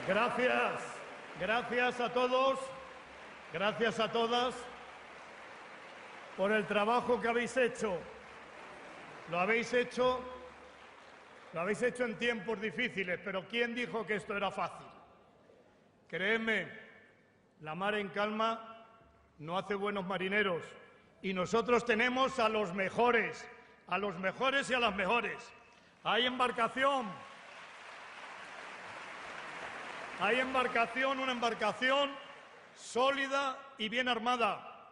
Gracias a todos, gracias a todas por el trabajo que habéis hecho. Lo habéis hecho en tiempos difíciles, pero ¿quién dijo que esto era fácil? Créeme, la mar en calma no hace buenos marineros y nosotros tenemos a los mejores y a las mejores. Hay embarcación, una embarcación sólida y bien armada.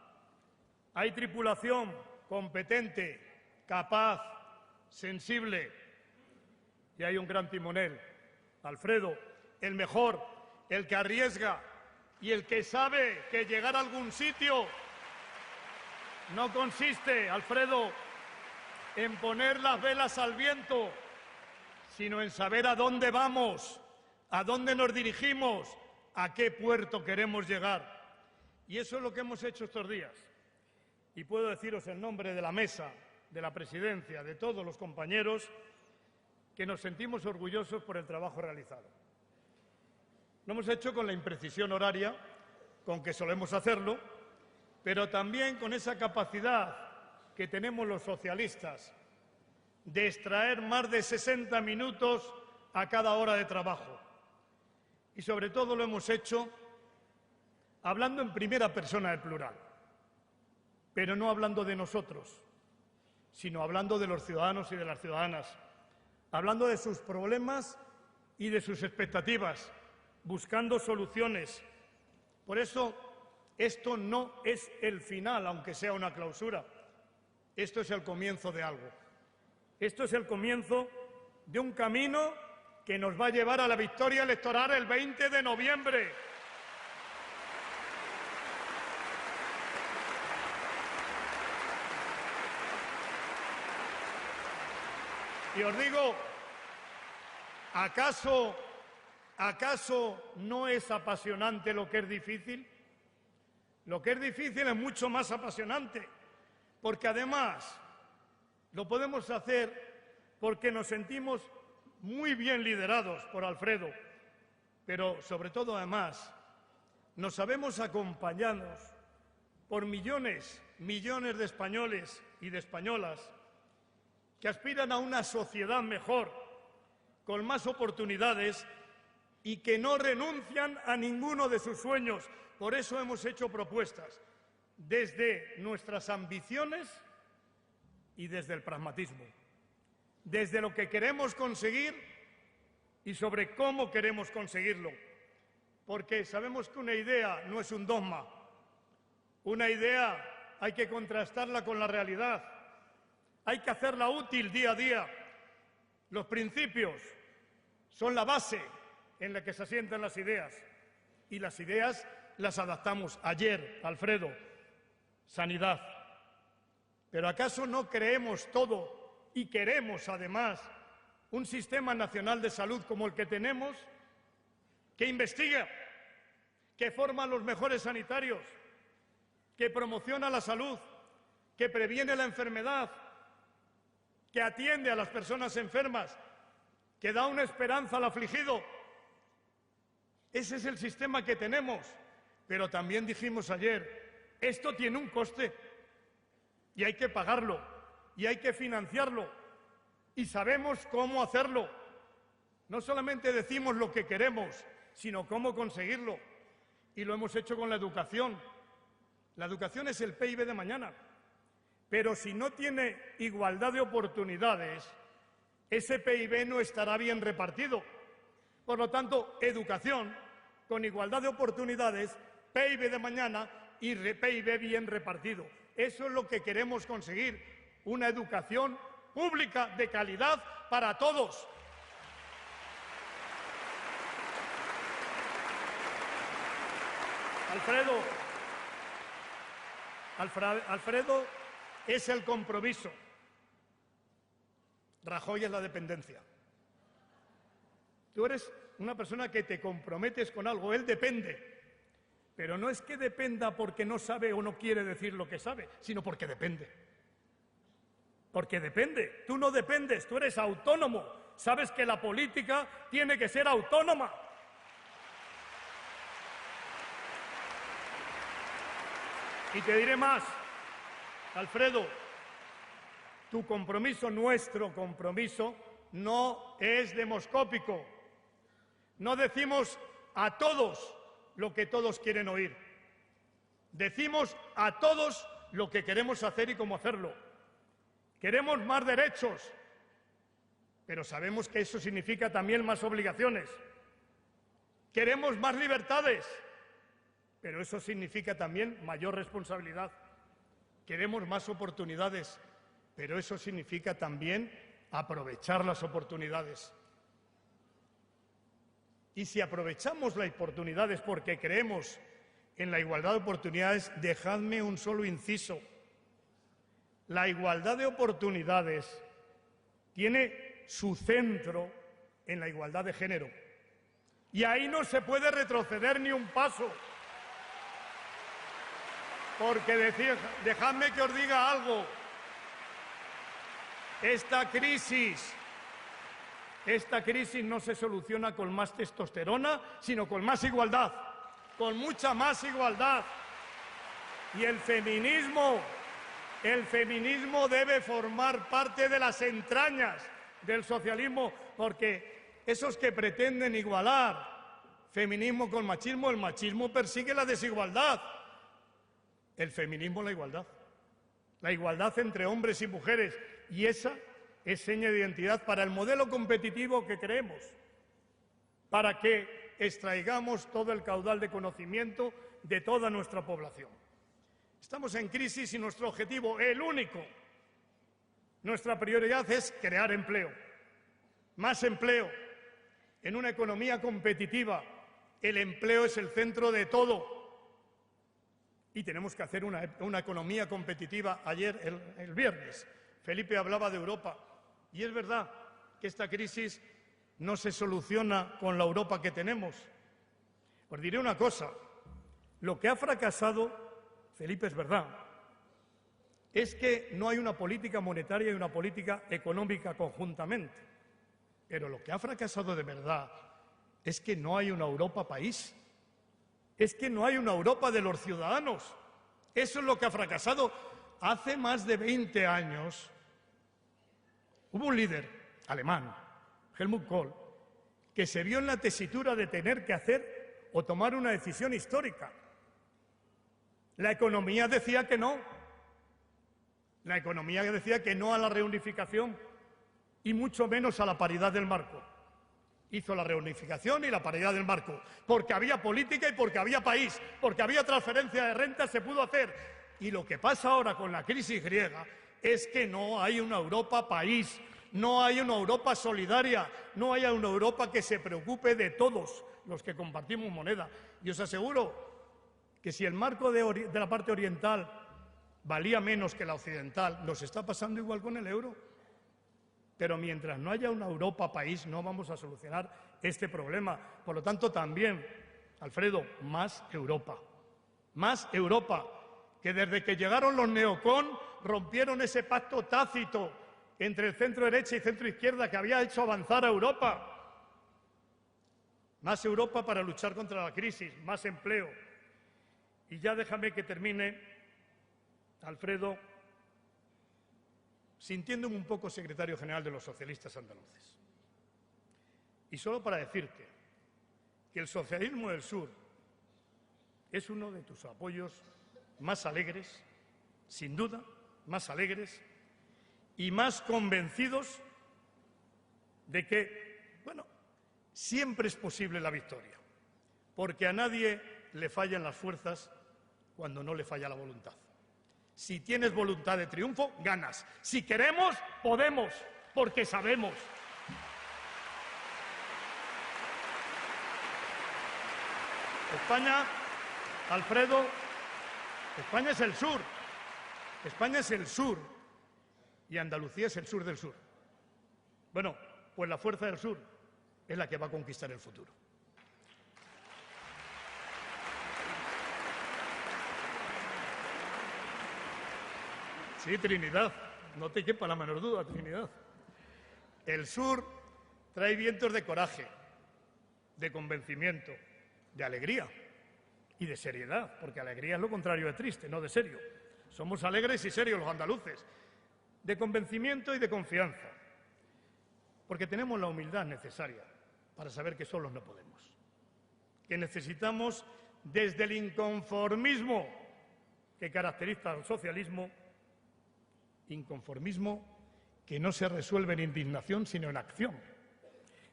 Hay tripulación competente, capaz, sensible. Y hay un gran timonel, Alfredo, el mejor, el que arriesga y el que sabe que llegar a algún sitio no consiste, Alfredo, en poner las velas al viento, sino en saber a dónde vamos, a dónde nos dirigimos, a qué puerto queremos llegar. Y eso es lo que hemos hecho estos días. Y puedo deciros en nombre de la mesa, de la presidencia, de todos los compañeros, que nos sentimos orgullosos por el trabajo realizado. Lo hemos hecho con la imprecisión horaria con que solemos hacerlo, pero también con esa capacidad que tenemos los socialistas de extraer más de 60 minutos a cada hora de trabajo. Y sobre todo lo hemos hecho hablando en primera persona del plural, pero no hablando de nosotros, sino hablando de los ciudadanos y de las ciudadanas, hablando de sus problemas y de sus expectativas, buscando soluciones. Por eso, esto no es el final, aunque sea una clausura. Esto es el comienzo de algo. Esto es el comienzo de un camino que nos va a llevar a la victoria electoral el 20 de noviembre. Y os digo, ¿acaso no es apasionante lo que es difícil? Lo que es difícil es mucho más apasionante, porque además lo podemos hacer porque nos sentimos muy bien liderados por Alfredo, pero sobre todo además nos sabemos acompañados por millones de españoles y de españolas que aspiran a una sociedad mejor, con más oportunidades y que no renuncian a ninguno de sus sueños. Por eso hemos hecho propuestas desde nuestras ambiciones y desde el pragmatismo, desde lo que queremos conseguir y sobre cómo queremos conseguirlo. Porque sabemos que una idea no es un dogma. Una idea hay que contrastarla con la realidad. Hay que hacerla útil día a día. Los principios son la base en la que se asientan las ideas. Y las ideas las adaptamos. Ayer, Alfredo, sanidad. ¿Pero acaso no creemos todo y queremos, además, un sistema nacional de salud como el que tenemos, que investiga, que forma a los mejores sanitarios, que promociona la salud, que previene la enfermedad, que atiende a las personas enfermas, que da una esperanza al afligido? Ese es el sistema que tenemos. Pero también dijimos ayer, esto tiene un coste y hay que pagarlo y hay que financiarlo y sabemos cómo hacerlo. No solamente decimos lo que queremos, sino cómo conseguirlo. Y lo hemos hecho con la educación. La educación es el PIB de mañana. Pero si no tiene igualdad de oportunidades, ese PIB no estará bien repartido. Por lo tanto, educación con igualdad de oportunidades, PIB de mañana y PIB bien repartido. Eso es lo que queremos conseguir, una educación pública de calidad para todos. Alfredo es el compromiso. Rajoy es la dependencia. Tú eres una persona que te comprometes con algo, él depende. Pero no es que dependa porque no sabe o no quiere decir lo que sabe, sino porque depende. Porque depende. Tú no dependes, tú eres autónomo. Sabes que la política tiene que ser autónoma. Y te diré más, Alfredo, tu compromiso, nuestro compromiso, no es demoscópico. No decimos a todos lo que todos quieren oír. Decimos a todos lo que queremos hacer y cómo hacerlo. Queremos más derechos, pero sabemos que eso significa también más obligaciones. Queremos más libertades, pero eso significa también mayor responsabilidad. Queremos más oportunidades, pero eso significa también aprovechar las oportunidades. Y si aprovechamos las oportunidades porque creemos en la igualdad de oportunidades, dejadme un solo inciso. La igualdad de oportunidades tiene su centro en la igualdad de género. Y ahí no se puede retroceder ni un paso. Porque dejadme que os diga algo. Esta crisis no se soluciona con más testosterona, sino con más igualdad, con mucha más igualdad. Y el feminismo debe formar parte de las entrañas del socialismo, porque esos que pretenden igualar feminismo con machismo, el machismo persigue la desigualdad, el feminismo la igualdad entre hombres y mujeres, y esa es seña de identidad para el modelo competitivo que creemos, para que extraigamos todo el caudal de conocimiento de toda nuestra población. Estamos en crisis y nuestro objetivo, el único, nuestra prioridad es crear empleo, más empleo, en una economía competitiva. El empleo es el centro de todo y tenemos que hacer una economía competitiva. Ayer, el viernes, Felipe hablaba de Europa y es verdad que esta crisis no se soluciona con la Europa que tenemos. Os diré una cosa, lo que ha fracasado, Felipe, es verdad, es que no hay una política monetaria y una política económica conjuntamente. Pero lo que ha fracasado de verdad es que no hay una Europa país, es que no hay una Europa de los ciudadanos. Eso es lo que ha fracasado. Hace más de 20 años hubo un líder alemán, Helmut Kohl, que se vio en la tesitura de tener que hacer o tomar una decisión histórica. La economía decía que no. La economía decía que no a la reunificación y mucho menos a la paridad del marco. Hizo la reunificación y la paridad del marco, porque había política y porque había país, porque había transferencia de renta, se pudo hacer. Y lo que pasa ahora con la crisis griega es que no hay una Europa país, no hay una Europa solidaria, no hay una Europa que se preocupe de todos los que compartimos moneda. Y os aseguro que si el marco de la parte oriental valía menos que la occidental, nos está pasando igual con el euro. Pero mientras no haya una Europa país, no vamos a solucionar este problema. Por lo tanto, también, Alfredo, más Europa. Más Europa, que desde que llegaron los neocon rompieron ese pacto tácito entre el centro derecha y centro izquierda que había hecho avanzar a Europa. Más Europa para luchar contra la crisis, más empleo. Y ya déjame que termine, Alfredo, sintiéndome un poco secretario general de los socialistas andaluces. Y solo para decirte que el socialismo del sur es uno de tus apoyos más alegres, sin duda, más alegres y más convencidos de que, bueno, siempre es posible la victoria, porque a nadie le fallan las fuerzas cuando no le falla la voluntad. Si tienes voluntad de triunfo, ganas. Si queremos, podemos, porque sabemos. España, Alfredo, España es el sur. España es el sur y Andalucía es el sur del sur. Bueno, pues la fuerza del sur es la que va a conquistar el futuro. Sí, Trinidad, no te quepa la menor duda, Trinidad. El sur trae vientos de coraje, de convencimiento, de alegría. y de seriedad, porque alegría es lo contrario de triste, no de serio. Somos alegres y serios los andaluces, de convencimiento y de confianza, porque tenemos la humildad necesaria para saber que solos no podemos, que necesitamos, desde el inconformismo que caracteriza al socialismo, inconformismo que no se resuelve en indignación, sino en acción.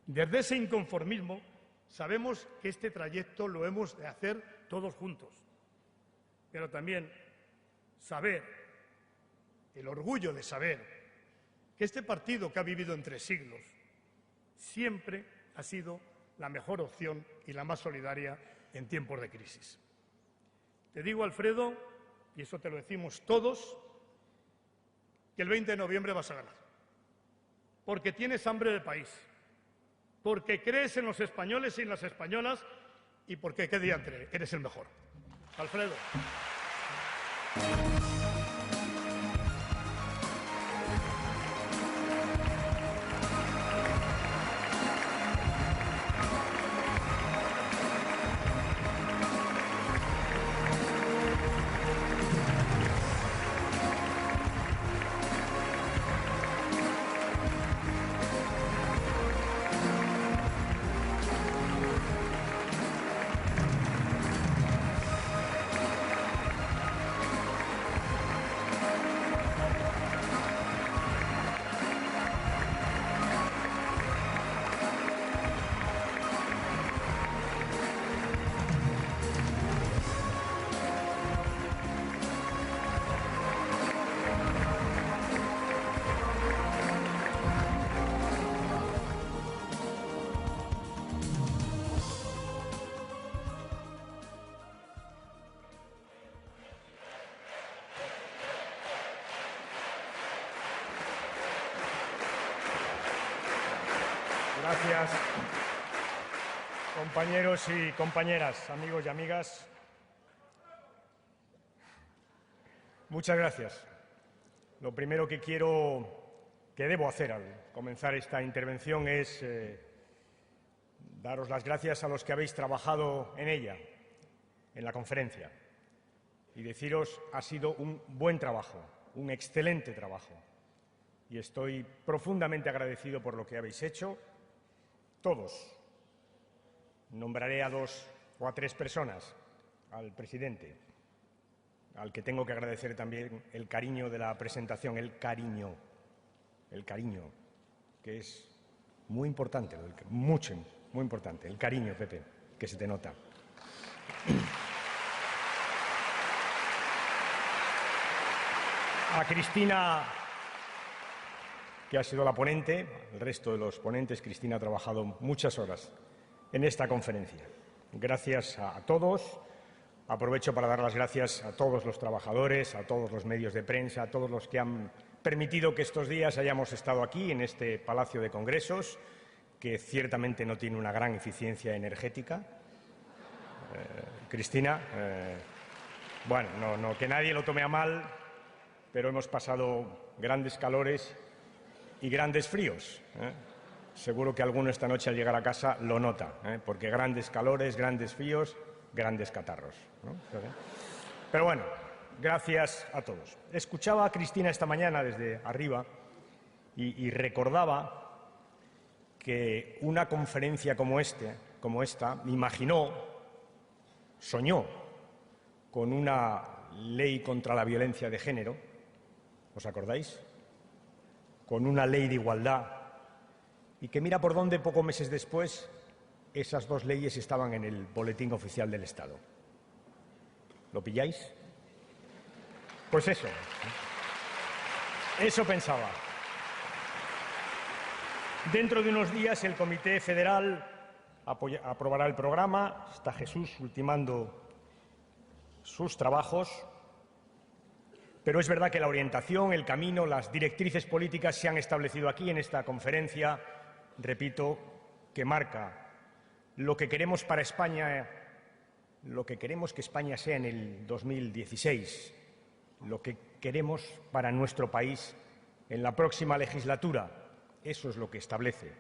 Desde ese inconformismo sabemos que este trayecto lo hemos de hacer todos juntos, pero también saber, el orgullo de saber, que este partido que ha vivido entre siglos siempre ha sido la mejor opción y la más solidaria en tiempos de crisis. Te digo, Alfredo, y eso te lo decimos todos, que el 20 de noviembre vas a ganar, porque tienes hambre de país, porque crees en los españoles y en las españolas y porque, qué diantre, eres el mejor. Alfredo. Gracias, compañeros y compañeras, amigos y amigas. Muchas gracias. Lo primero que debo hacer al comenzar esta intervención es daros las gracias a los que habéis trabajado en ella, en la conferencia, y deciros ha sido un buen trabajo, un excelente trabajo, y estoy profundamente agradecido por lo que habéis hecho. Todos. Nombraré a 2 o a 3 personas, al presidente, al que tengo que agradecer también el cariño de la presentación, el cariño, que es muy importante, mucho, muy importante, el cariño, Pepe, que se te nota. A Cristina, que ha sido la ponente, el resto de los ponentes. Cristina ha trabajado muchas horas en esta conferencia. Gracias a todos. Aprovecho para dar las gracias a todos los trabajadores, a todos los medios de prensa, a todos los que han permitido que estos días hayamos estado aquí, en este Palacio de Congresos, que ciertamente no tiene una gran eficiencia energética. Cristina, bueno, no, que nadie lo tome a mal, pero hemos pasado grandes calores y grandes fríos. Seguro que alguno esta noche al llegar a casa lo nota, porque grandes calores, grandes fríos, grandes catarros, ¿no? Pero bueno, gracias a todos. Escuchaba a Cristina esta mañana desde arriba y recordaba que una conferencia como esta, imaginó, soñó con una ley contra la violencia de género. ¿Os acordáis? Con una ley de igualdad, y que mira por dónde, pocos meses después, esas 2 leyes estaban en el Boletín Oficial del Estado. ¿Lo pilláis? Pues eso pensaba. Dentro de unos días el Comité Federal aprobará el programa. Está Jesús ultimando sus trabajos. Pero es verdad que la orientación, el camino, las directrices políticas se han establecido aquí en esta conferencia, repito, que marca lo que queremos para España, lo que queremos que España sea en el 2016, lo que queremos para nuestro país en la próxima legislatura. Eso es lo que establece.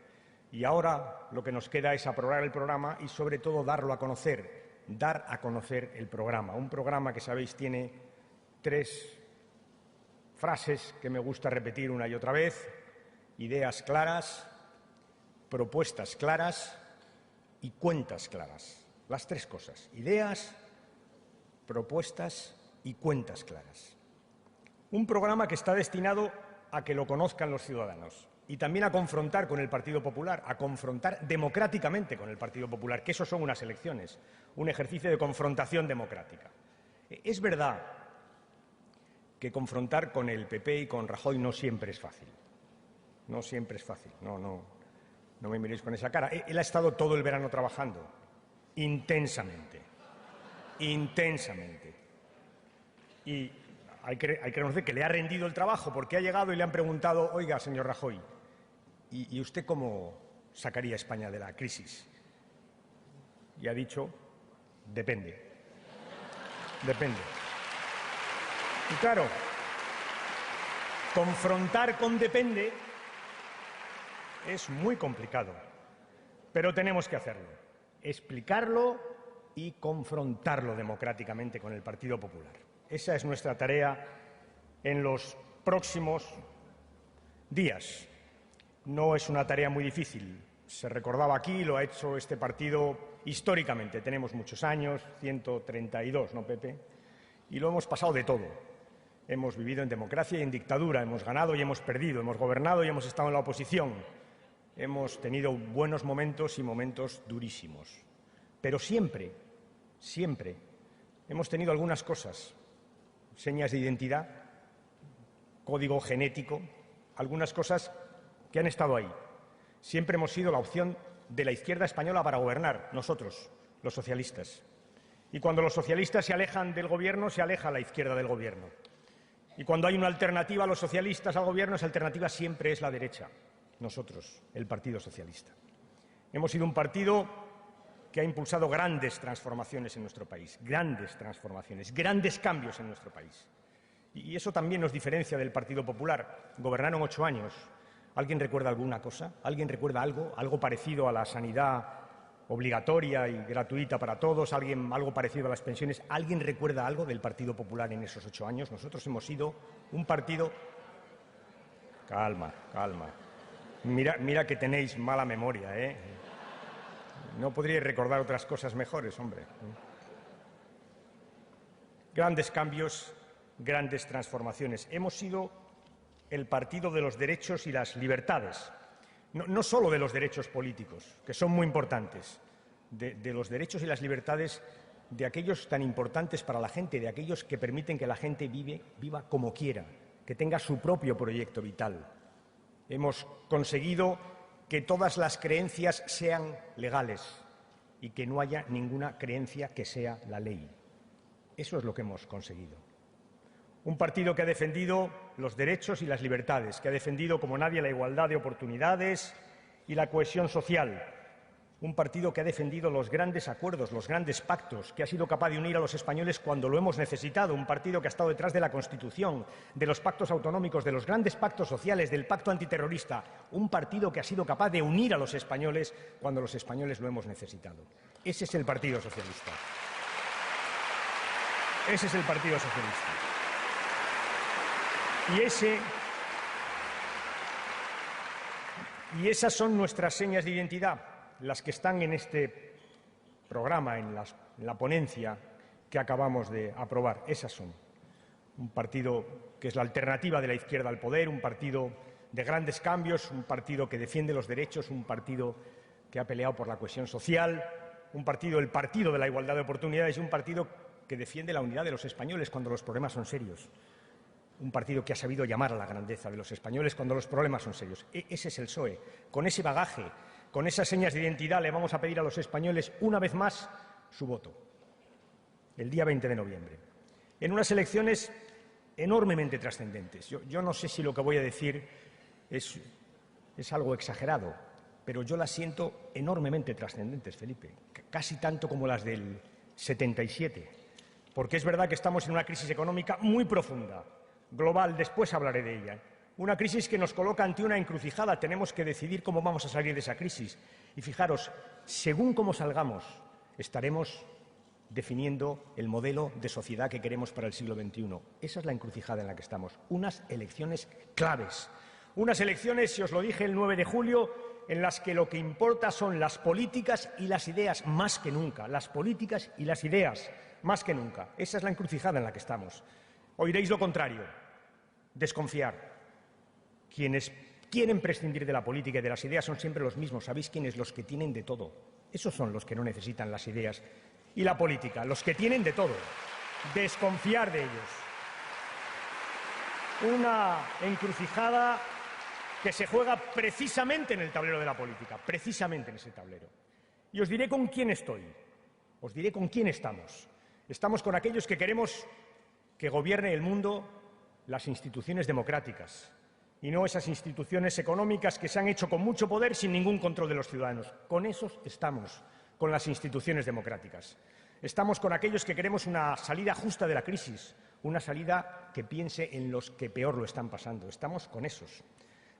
Y ahora lo que nos queda es aprobar el programa y, sobre todo, darlo a conocer dar a conocer el programa. Un programa que, sabéis, tiene 3 frases que me gusta repetir una y otra vez: ideas claras, propuestas claras y cuentas claras. Las 3 cosas: ideas, propuestas y cuentas claras. Un programa que está destinado a que lo conozcan los ciudadanos y también a confrontar con el Partido Popular, a confrontar democráticamente con el Partido Popular, que eso son unas elecciones, un ejercicio de confrontación democrática. Es verdad que confrontar con el PP y con Rajoy no siempre es fácil. No siempre es fácil. No me miréis con esa cara. Él ha estado todo el verano trabajando, intensamente. Y hay que reconocer que le ha rendido el trabajo, porque ha llegado y le han preguntado: oiga, señor Rajoy, ¿y usted cómo sacaría a España de la crisis? Y ha dicho: depende. Depende. Y claro, confrontar con depende es muy complicado, pero tenemos que hacerlo, explicarlo y confrontarlo democráticamente con el Partido Popular. Esa es nuestra tarea en los próximos días. No es una tarea muy difícil. Se recordaba aquí, lo ha hecho este partido históricamente. Tenemos muchos años, 132, ¿no, Pepe? Y lo hemos pasado de todo. Hemos vivido en democracia y en dictadura, hemos ganado y hemos perdido, hemos gobernado y hemos estado en la oposición. Hemos tenido buenos momentos y momentos durísimos. Pero siempre hemos tenido algunas cosas: señas de identidad, código genético, algunas cosas que han estado ahí. Siempre hemos sido la opción de la izquierda española para gobernar, nosotros, los socialistas. Y cuando los socialistas se alejan del gobierno, se aleja la izquierda del gobierno. Y cuando hay una alternativa a los socialistas al gobierno, esa alternativa siempre es la derecha, nosotros, el Partido Socialista. Hemos sido un partido que ha impulsado grandes transformaciones en nuestro país, grandes transformaciones, grandes cambios en nuestro país. Y eso también nos diferencia del Partido Popular. Gobernaron 8 años. ¿Alguien recuerda alguna cosa? ¿Alguien recuerda algo parecido a la sanidad obligatoria y gratuita para todos? ¿Algo parecido a las pensiones? ¿Alguien recuerda algo del Partido Popular en esos 8 años? Nosotros hemos sido un partido... Calma. Mira que tenéis mala memoria, ¿eh? No podríais recordar otras cosas mejores, hombre. Grandes cambios, grandes transformaciones. Hemos sido el partido de los derechos y las libertades. No solo de los derechos políticos, que son muy importantes, de los derechos y las libertades de aquellos tan importantes para la gente, de aquellos que permiten que la gente viva como quiera, que tenga su propio proyecto vital. Hemos conseguido que todas las creencias sean legales y que no haya ninguna creencia que sea la ley. Eso es lo que hemos conseguido. Un partido que ha defendido los derechos y las libertades, que ha defendido como nadie la igualdad de oportunidades y la cohesión social. Un partido que ha defendido los grandes acuerdos, los grandes pactos, que ha sido capaz de unir a los españoles cuando lo hemos necesitado. Un partido que ha estado detrás de la Constitución, de los pactos autonómicos, de los grandes pactos sociales, del pacto antiterrorista. Un partido que ha sido capaz de unir a los españoles cuando los españoles lo hemos necesitado. Ese es el Partido Socialista. Ese es el Partido Socialista. Y esas son nuestras señas de identidad, las que están en este programa, en la ponencia que acabamos de aprobar. Esas son. Un partido que es la alternativa de la izquierda al poder, un partido de grandes cambios, un partido que defiende los derechos, un partido que ha peleado por la cohesión social, un partido, el partido de la igualdad de oportunidades, y un partido que defiende la unidad de los españoles cuando los problemas son serios. Un partido que ha sabido llamar a la grandeza de los españoles cuando los problemas son serios. Ese es el PSOE. Con ese bagaje, con esas señas de identidad, le vamos a pedir a los españoles una vez más su voto, el día 20 de noviembre, en unas elecciones enormemente trascendentes. Yo no sé si lo que voy a decir es algo exagerado, pero yo las siento enormemente trascendentes, Felipe, casi tanto como las del 77, porque es verdad que estamos en una crisis económica muy profunda, global, después hablaré de ella. Una crisis que nos coloca ante una encrucijada. Tenemos que decidir cómo vamos a salir de esa crisis. Y fijaros, según cómo salgamos, estaremos definiendo el modelo de sociedad que queremos para el siglo XXI. Esa es la encrucijada en la que estamos. Unas elecciones claves. Unas elecciones, si os lo dije el 9 de julio, en las que lo que importa son las políticas y las ideas más que nunca. Las políticas y las ideas más que nunca. Esa es la encrucijada en la que estamos. Oiréis lo contrario. Desconfiar. Quienes quieren prescindir de la política y de las ideas son siempre los mismos. ¿Sabéis quiénes? Los que tienen de todo. Esos son los que no necesitan las ideas y la política, los que tienen de todo. Desconfiar de ellos. Una encrucijada que se juega precisamente en el tablero de la política, precisamente en ese tablero. Y os diré con quién estoy, os diré con quién estamos. Estamos con aquellos que queremos que gobierne el mundo las instituciones democráticas y no esas instituciones económicas que se han hecho con mucho poder sin ningún control de los ciudadanos. Con esos estamos, con las instituciones democráticas. Estamos con aquellos que queremos una salida justa de la crisis, una salida que piense en los que peor lo están pasando. Estamos con esos.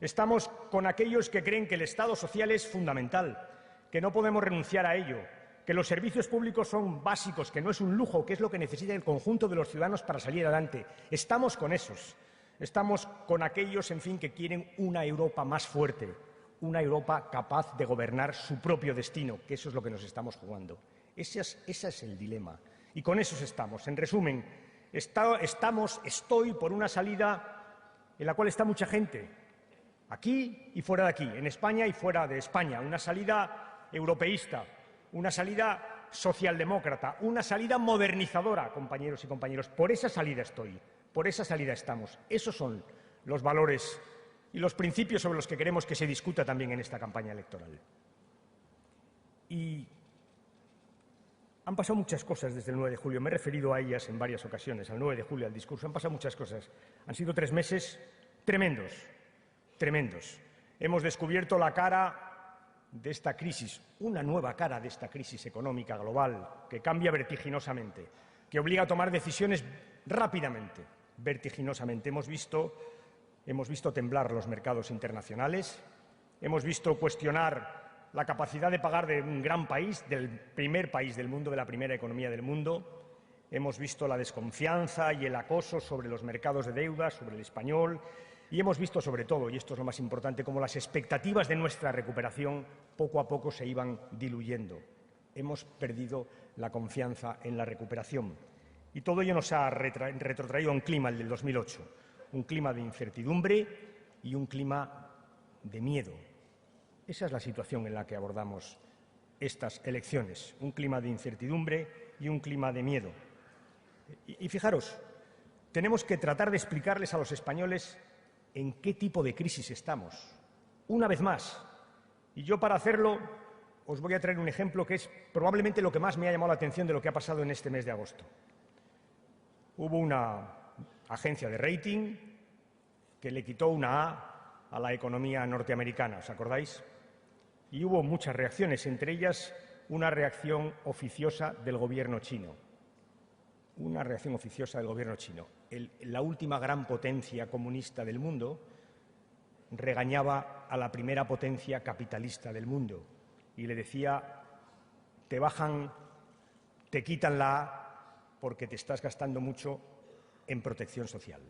Estamos con aquellos que creen que el Estado social es fundamental, que no podemos renunciar a ello, que los servicios públicos son básicos, que no es un lujo, que es lo que necesita el conjunto de los ciudadanos para salir adelante. Estamos con esos. Estamos con aquellos, en fin, que quieren una Europa más fuerte, una Europa capaz de gobernar su propio destino, que eso es lo que nos estamos jugando. Ese es el dilema. Y con esos estamos. En resumen, estoy por una salida en la cual está mucha gente, aquí y fuera de aquí, en España y fuera de España. Una salida europeísta, una salida socialdemócrata, una salida modernizadora, compañeros y compañeras. Por esa salida estoy, por esa salida estamos. Esos son los valores y los principios sobre los que queremos que se discuta también en esta campaña electoral. Y han pasado muchas cosas desde el 9 de julio. Me he referido a ellas en varias ocasiones, al 9 de julio, al discurso. Han pasado muchas cosas. Han sido 3 meses tremendos, tremendos. Hemos descubierto la cara de esta crisis, una nueva cara de esta crisis económica global que cambia vertiginosamente, que obliga a tomar decisiones rápidamente, vertiginosamente. Hemos visto temblar los mercados internacionales, hemos visto cuestionar la capacidad de pagar de un gran país, del primer país del mundo, de la primera economía del mundo. Hemos visto la desconfianza y el acoso sobre los mercados de deuda, sobre el español. Y hemos visto, sobre todo, y esto es lo más importante, cómo las expectativas de nuestra recuperación poco a poco se iban diluyendo. Hemos perdido la confianza en la recuperación. Y todo ello nos ha retrotraído a un clima, el del 2008, un clima de incertidumbre y un clima de miedo. Esa es la situación en la que abordamos estas elecciones, un clima de incertidumbre y un clima de miedo. Y fijaros, tenemos que tratar de explicarles a los españoles en qué tipo de crisis estamos. Una vez más, y yo para hacerlo os voy a traer un ejemplo que es probablemente lo que más me ha llamado la atención de lo que ha pasado en este mes de agosto. Hubo una agencia de rating que le quitó una A la economía norteamericana, ¿os acordáis? Y hubo muchas reacciones, entre ellas una reacción oficiosa del gobierno chino. Una reacción oficiosa del gobierno chino. La última gran potencia comunista del mundo regañaba a la primera potencia capitalista del mundo y le decía: te quitan la A porque te estás gastando mucho en protección social.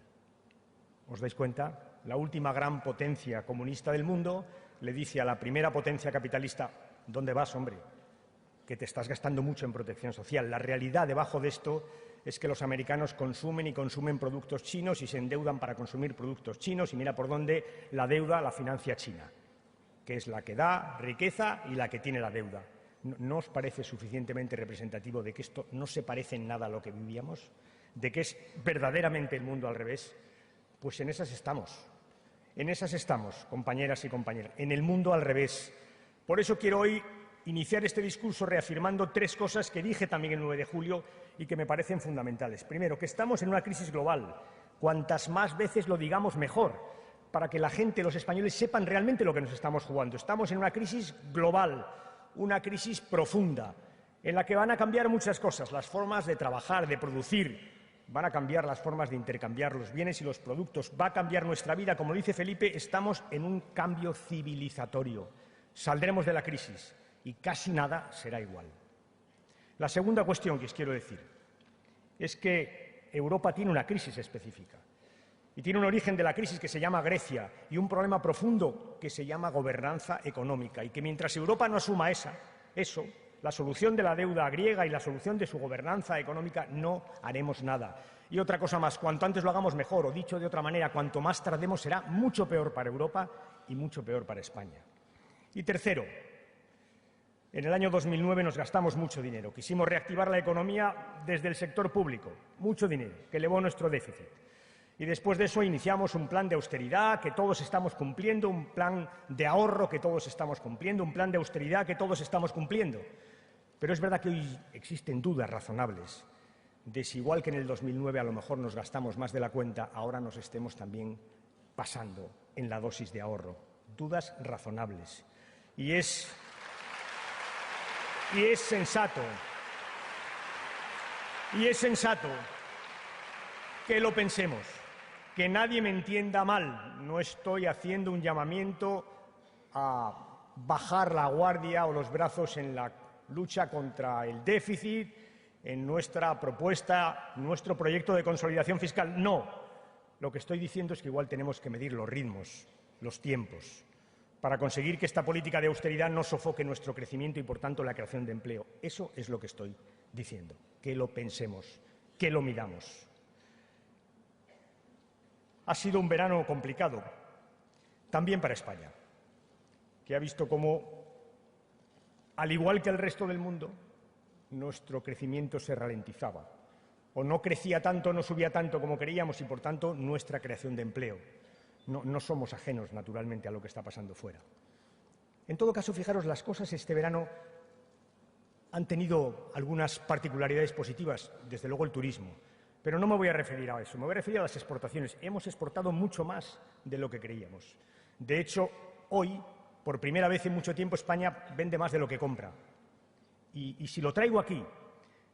¿Os dais cuenta? La última gran potencia comunista del mundo le dice a la primera potencia capitalista: ¿dónde vas, hombre? Que te estás gastando mucho en protección social. La realidad debajo de esto es que los americanos consumen y consumen productos chinos y se endeudan para consumir productos chinos, y mira por dónde la deuda la financia China, que es la que da riqueza y la que tiene la deuda. ¿No os parece suficientemente representativo de que esto no se parece en nada a lo que vivíamos? ¿De que es verdaderamente el mundo al revés? Pues en esas estamos. En esas estamos, compañeras y compañeros, en el mundo al revés. Por eso quiero hoy iniciar este discurso reafirmando 3 cosas que dije también el 9 de julio y que me parecen fundamentales. Primero, que estamos en una crisis global. Cuantas más veces lo digamos, mejor, para que la gente, los españoles, sepan realmente lo que nos estamos jugando. Estamos en una crisis global, una crisis profunda, en la que van a cambiar muchas cosas, las formas de trabajar, de producir. Van a cambiar las formas de intercambiar los bienes y los productos. Va a cambiar nuestra vida. Como dice Felipe, estamos en un cambio civilizatorio. Saldremos de la crisis y casi nada será igual. La segunda cuestión que os quiero decir es que Europa tiene una crisis específica y tiene un origen de la crisis que se llama Grecia y un problema profundo que se llama gobernanza económica, y que mientras Europa no asuma eso, la solución de la deuda griega y la solución de su gobernanza económica, no haremos nada. Y otra cosa más, cuanto antes lo hagamos mejor, o dicho de otra manera, cuanto más tardemos será mucho peor para Europa y mucho peor para España. Y tercero, en el año 2009 nos gastamos mucho dinero. Quisimos reactivar la economía desde el sector público, mucho dinero, que elevó nuestro déficit. Y después de eso iniciamos un plan de austeridad que todos estamos cumpliendo, un plan de ahorro que todos estamos cumpliendo, un plan de austeridad que todos estamos cumpliendo. Pero es verdad que hoy existen dudas razonables de si, igual que en el 2009 a lo mejor nos gastamos más de la cuenta, ahora nos estemos también pasando en la dosis de ahorro. Dudas razonables. Y es sensato que lo pensemos. Que nadie me entienda mal. No estoy haciendo un llamamiento a bajar la guardia o los brazos en la lucha contra el déficit, en nuestra propuesta, nuestro proyecto de consolidación fiscal. No. Lo que estoy diciendo es que igual tenemos que medir los ritmos, los tiempos, para conseguir que esta política de austeridad no sofoque nuestro crecimiento y, por tanto, la creación de empleo. Eso es lo que estoy diciendo. Que lo pensemos, que lo midamos. Ha sido un verano complicado, también para España, que ha visto cómo, al igual que el resto del mundo, nuestro crecimiento se ralentizaba, o no crecía tanto, no subía tanto como queríamos, y por tanto nuestra creación de empleo. No somos ajenos, naturalmente, a lo que está pasando fuera. En todo caso, fijaros, las cosas este verano han tenido algunas particularidades positivas, desde luego el turismo. Pero no me voy a referir a eso, me voy a referir a las exportaciones. Hemos exportado mucho más de lo que creíamos. De hecho, hoy, por primera vez en mucho tiempo, España vende más de lo que compra. Y si lo traigo aquí,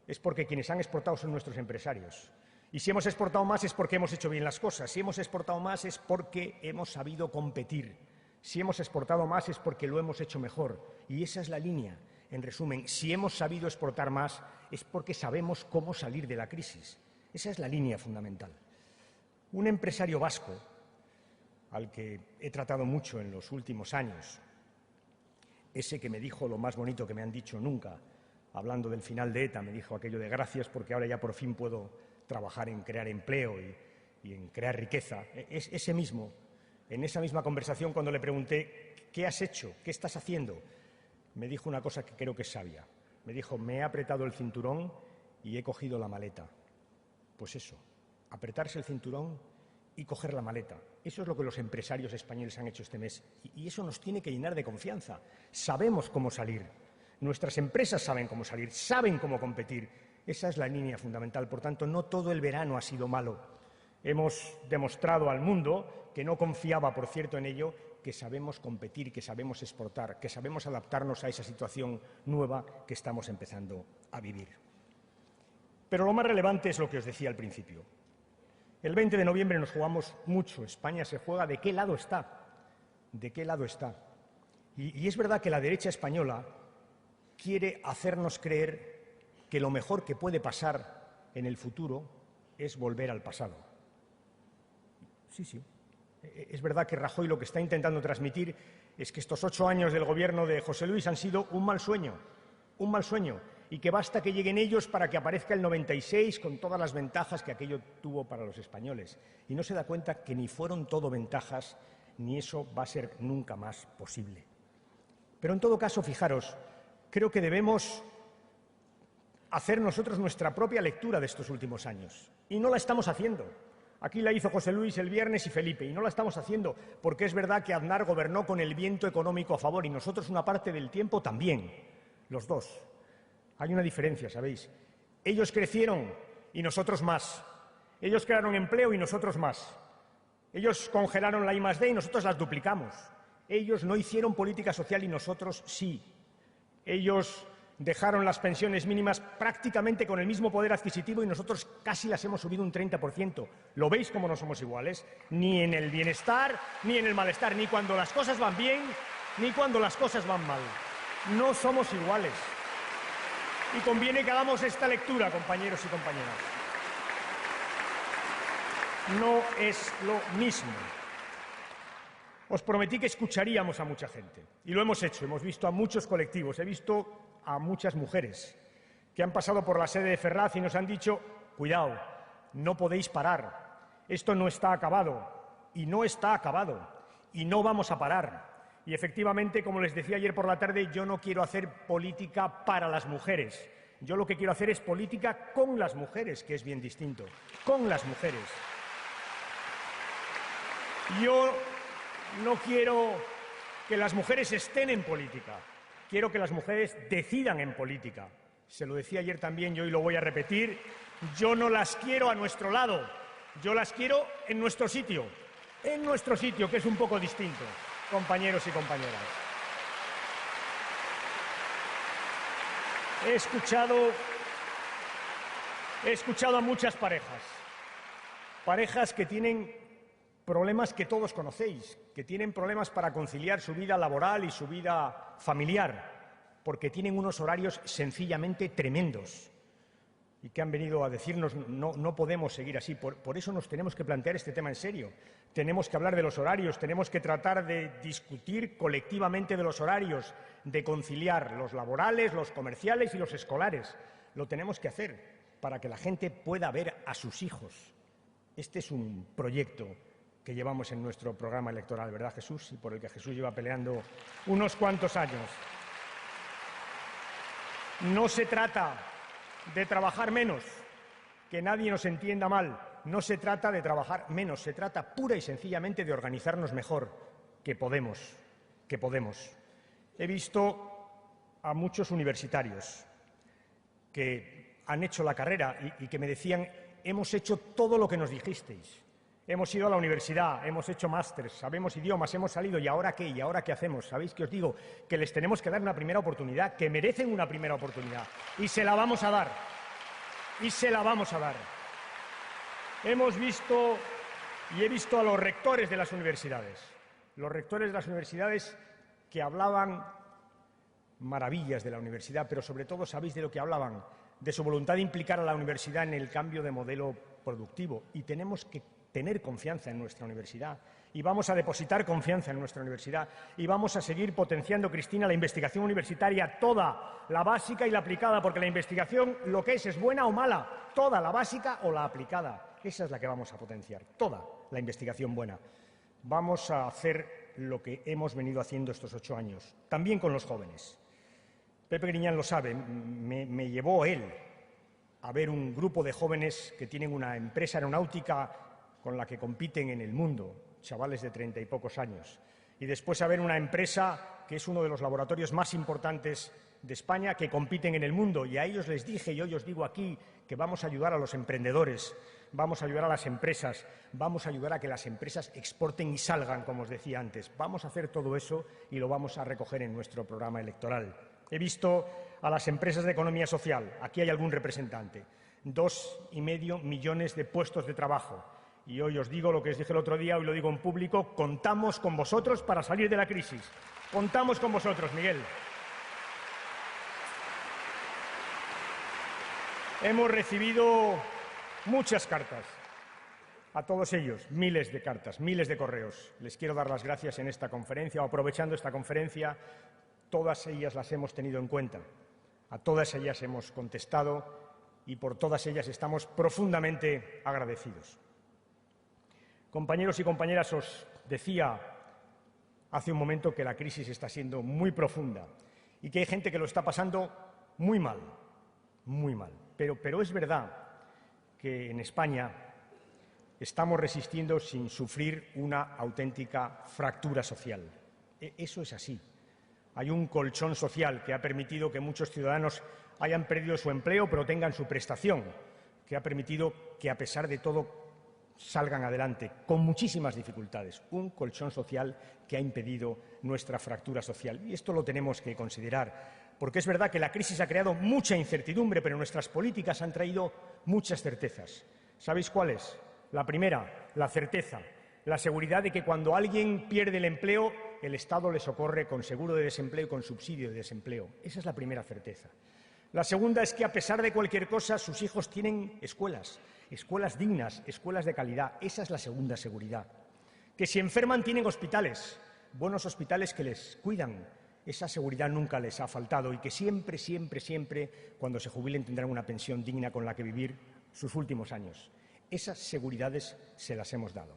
es porque quienes han exportado son nuestros empresarios. Y si hemos exportado más es porque hemos hecho bien las cosas. Si hemos exportado más es porque hemos sabido competir. Si hemos exportado más es porque lo hemos hecho mejor. Y esa es la línea. En resumen, si hemos sabido exportar más es porque sabemos cómo salir de la crisis. Esa es la línea fundamental. Un empresario vasco, al que he tratado mucho en los últimos años, ese que me dijo lo más bonito que me han dicho nunca, hablando del final de ETA, me dijo aquello de gracias porque ahora ya por fin puedo trabajar en crear empleo y en crear riqueza. Ese mismo, en esa misma conversación, cuando le pregunté ¿qué has hecho? ¿Qué estás haciendo? Me dijo una cosa que creo que es sabia. Me dijo, me he apretado el cinturón y he cogido la maleta. Pues eso, apretarse el cinturón y coger la maleta. Eso es lo que los empresarios españoles han hecho este mes. Y eso nos tiene que llenar de confianza. Sabemos cómo salir. Nuestras empresas saben cómo salir, saben cómo competir. Esa es la línea fundamental. Por tanto, no todo el verano ha sido malo. Hemos demostrado al mundo, que no confiaba, por cierto, en ello, que sabemos competir, que sabemos exportar, que sabemos adaptarnos a esa situación nueva que estamos empezando a vivir. Pero lo más relevante es lo que os decía al principio. El 20 de noviembre nos jugamos mucho. España se juega de qué lado está. ¿De qué lado está? Y es verdad que la derecha española quiere hacernos creer que lo mejor que puede pasar en el futuro es volver al pasado. Sí. Es verdad que Rajoy lo que está intentando transmitir es que estos 8 años del gobierno de José Luis han sido un mal sueño, y que basta que lleguen ellos para que aparezca el 96 con todas las ventajas que aquello tuvo para los españoles. Y no se da cuenta que ni fueron todo ventajas, ni eso va a ser nunca más posible. Pero en todo caso, fijaros, creo que debemos hacer nosotros nuestra propia lectura de estos últimos años. Y no la estamos haciendo. Aquí la hizo José Luis el viernes y Felipe, y no la estamos haciendo porque es verdad que Aznar gobernó con el viento económico a favor y nosotros una parte del tiempo también, los dos. Hay una diferencia, ¿sabéis? Ellos crecieron y nosotros más. Ellos crearon empleo y nosotros más. Ellos congelaron la I+D y nosotros las duplicamos. Ellos no hicieron política social y nosotros sí. Ellos dejaron las pensiones mínimas prácticamente con el mismo poder adquisitivo y nosotros casi las hemos subido un 30%. ¿Lo veis cómo no somos iguales? Ni en el bienestar, ni en el malestar, ni cuando las cosas van bien, ni cuando las cosas van mal. No somos iguales. Y conviene que hagamos esta lectura, compañeros y compañeras. No es lo mismo. Os prometí que escucharíamos a mucha gente, y lo hemos hecho. Hemos visto a muchos colectivos, he visto a muchas mujeres que han pasado por la sede de Ferraz y nos han dicho: cuidado, no podéis parar, esto no está acabado, y no está acabado, y no vamos a parar. Y efectivamente, como les decía ayer por la tarde, yo no quiero hacer política para las mujeres. Yo lo que quiero hacer es política con las mujeres, que es bien distinto, con las mujeres. Yo no quiero que las mujeres estén en política, quiero que las mujeres decidan en política. Se lo decía ayer también y hoy lo voy a repetir: yo no las quiero a nuestro lado, yo las quiero en nuestro sitio, que es un poco distinto, compañeros y compañeras. He escuchado a muchas parejas que tienen problemas que todos conocéis, que tienen problemas para conciliar su vida laboral y su vida familiar, porque tienen unos horarios sencillamente tremendos y que han venido a decirnos: no podemos seguir así. Por eso nos tenemos que plantear este tema en serio. Tenemos que hablar de los horarios, tenemos que tratar de discutir colectivamente de los horarios, de conciliar los laborales, los comerciales y los escolares. Lo tenemos que hacer para que la gente pueda ver a sus hijos. Este es un proyecto que llevamos en nuestro programa electoral, ¿verdad, Jesús? Y por el que Jesús lleva peleando unos cuantos años. No se trata de trabajar menos, que nadie nos entienda mal. No se trata de trabajar menos, se trata pura y sencillamente de organizarnos mejor, que podemos. He visto a muchos universitarios que han hecho la carrera y que me decían: hemos hecho todo lo que nos dijisteis. Hemos ido a la universidad, hemos hecho másteres, sabemos idiomas, hemos salido, ¿y ahora qué? ¿Y ahora qué hacemos? ¿Sabéis qué os digo? Que les tenemos que dar una primera oportunidad, que merecen una primera oportunidad. Y se la vamos a dar. Hemos visto y he visto a los rectores de las universidades. Los rectores de las universidades que hablaban maravillas de la universidad, pero sobre todo, ¿sabéis de lo que hablaban? De su voluntad de implicar a la universidad en el cambio de modelo productivo. Y tenemos que tener confianza en nuestra universidad, y vamos a depositar confianza en nuestra universidad, y vamos a seguir potenciando, Cristina, la investigación universitaria, toda, la básica y la aplicada, porque la investigación lo que es buena o mala, toda, la básica o la aplicada. Esa es la que vamos a potenciar, toda la investigación buena. Vamos a hacer lo que hemos venido haciendo estos 8 años, también con los jóvenes. Pepe Griñán lo sabe, me llevó él a ver un grupo de jóvenes que tienen una empresa aeronáutica con la que compiten en el mundo, chavales de 30 y pocos años, y después a ver una empresa que es uno de los laboratorios más importantes de España, que compiten en el mundo, y a ellos les dije, y hoy os digo aquí, que vamos a ayudar a los emprendedores, vamos a ayudar a las empresas, vamos a ayudar a que las empresas exporten y salgan, como os decía antes. Vamos a hacer todo eso y lo vamos a recoger en nuestro programa electoral. He visto a las empresas de economía social, aquí hay algún representante, 2,5 millones de puestos de trabajo. Y hoy os digo lo que os dije el otro día, hoy lo digo en público: contamos con vosotros para salir de la crisis. Contamos con vosotros, Miguel. Hemos recibido muchas cartas, a todos ellos, miles de cartas, miles de correos. Les quiero dar las gracias en esta conferencia, o aprovechando esta conferencia. Todas ellas las hemos tenido en cuenta, a todas ellas hemos contestado y por todas ellas estamos profundamente agradecidos. Compañeros y compañeras, os decía hace un momento que la crisis está siendo muy profunda y que hay gente que lo está pasando muy mal, muy mal. Pero es verdad que en España estamos resistiendo sin sufrir una auténtica fractura social. Eso es así. Hay un colchón social que ha permitido que muchos ciudadanos hayan perdido su empleo pero tengan su prestación, que ha permitido que, a pesar de todo, salgan adelante con muchísimas dificultades. Un colchón social que ha impedido nuestra fractura social. Y esto lo tenemos que considerar, porque es verdad que la crisis ha creado mucha incertidumbre, pero nuestras políticas han traído muchas certezas. ¿Sabéis cuáles? La primera, la certeza, la seguridad de que cuando alguien pierde el empleo, el Estado le socorre con seguro de desempleo y con subsidio de desempleo. Esa es la primera certeza. La segunda es que, a pesar de cualquier cosa, sus hijos tienen escuelas dignas, escuelas de calidad. Esa es la segunda seguridad. Que si enferman tienen hospitales, buenos hospitales que les cuidan. Esa seguridad nunca les ha faltado y que siempre, cuando se jubilen, tendrán una pensión digna con la que vivir sus últimos años. Esas seguridades se las hemos dado.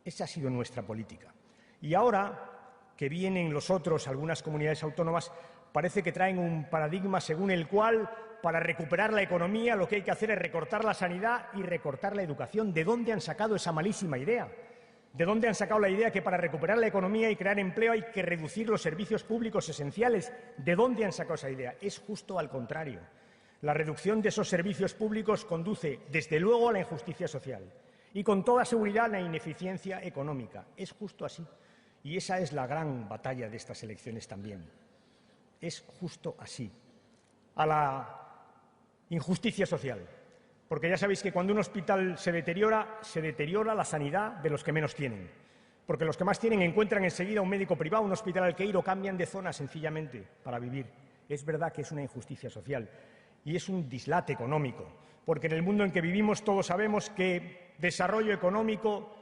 Esa ha sido nuestra política. Y ahora que vienen los otros, algunas comunidades autónomas, parece que traen un paradigma según el cual, para recuperar la economía, lo que hay que hacer es recortar la sanidad y recortar la educación. ¿De dónde han sacado esa malísima idea? ¿De dónde han sacado la idea que para recuperar la economía y crear empleo hay que reducir los servicios públicos esenciales? ¿De dónde han sacado esa idea? Es justo al contrario. La reducción de esos servicios públicos conduce, desde luego, a la injusticia social y, con toda seguridad, a la ineficiencia económica. Es justo así. Y esa es la gran batalla de estas elecciones también. Es justo así. A la injusticia social. Porque ya sabéis que cuando un hospital se deteriora la sanidad de los que menos tienen. Porque los que más tienen encuentran enseguida un médico privado, un hospital al que ir, o cambian de zona sencillamente para vivir. Es verdad que es una injusticia social y es un dislate económico. Porque en el mundo en que vivimos todos sabemos que desarrollo económico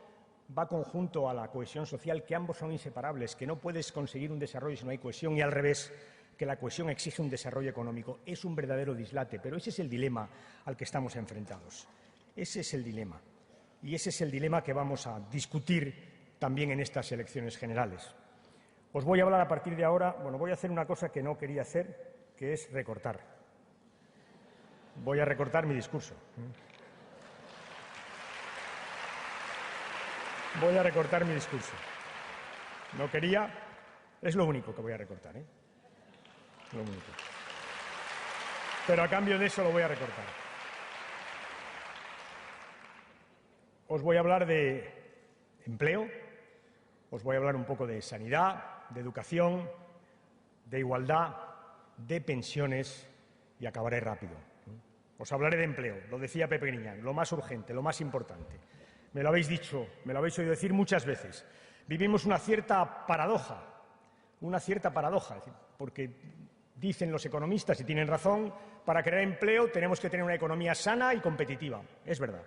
va conjunto a la cohesión social, que ambos son inseparables, que no puedes conseguir un desarrollo si no hay cohesión, y al revés, que la cohesión exige un desarrollo económico. Es un verdadero dislate, pero ese es el dilema al que estamos enfrentados. Ese es el dilema. Y ese es el dilema que vamos a discutir también en estas elecciones generales. Os voy a hablar a partir de ahora, voy a hacer una cosa que no quería hacer, que es recortar. Voy a recortar mi discurso. Voy a recortar mi discurso. No quería, es lo único que voy a recortar, Lo único. Pero a cambio de eso lo voy a recortar. Os voy a hablar de empleo, os voy a hablar un poco de sanidad, de educación, de igualdad, de pensiones y acabaré rápido. Os hablaré de empleo, lo decía Pepe Griñán, lo más urgente, lo más importante. Me lo habéis dicho, me lo habéis oído decir muchas veces. Vivimos una cierta paradoja, porque dicen los economistas, y tienen razón, para crear empleo tenemos que tener una economía sana y competitiva. Es verdad.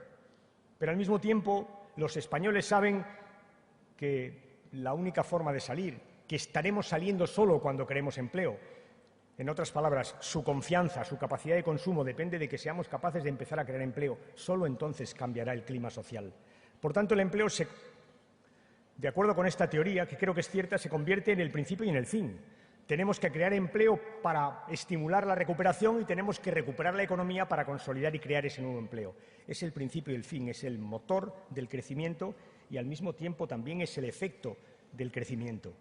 Pero al mismo tiempo los españoles saben que la única forma de salir, que estaremos saliendo solo cuando queremos empleo. En otras palabras, su confianza, su capacidad de consumo depende de que seamos capaces de empezar a crear empleo. Solo entonces cambiará el clima social. Por tanto, el empleo, de acuerdo con esta teoría, que creo que es cierta, se convierte en el principio y en el fin. Tenemos que crear empleo para estimular la recuperación y tenemos que recuperar la economía para consolidar y crear ese nuevo empleo. Es el principio y el fin, es el motor del crecimiento y al mismo tiempo también es el efecto del crecimiento.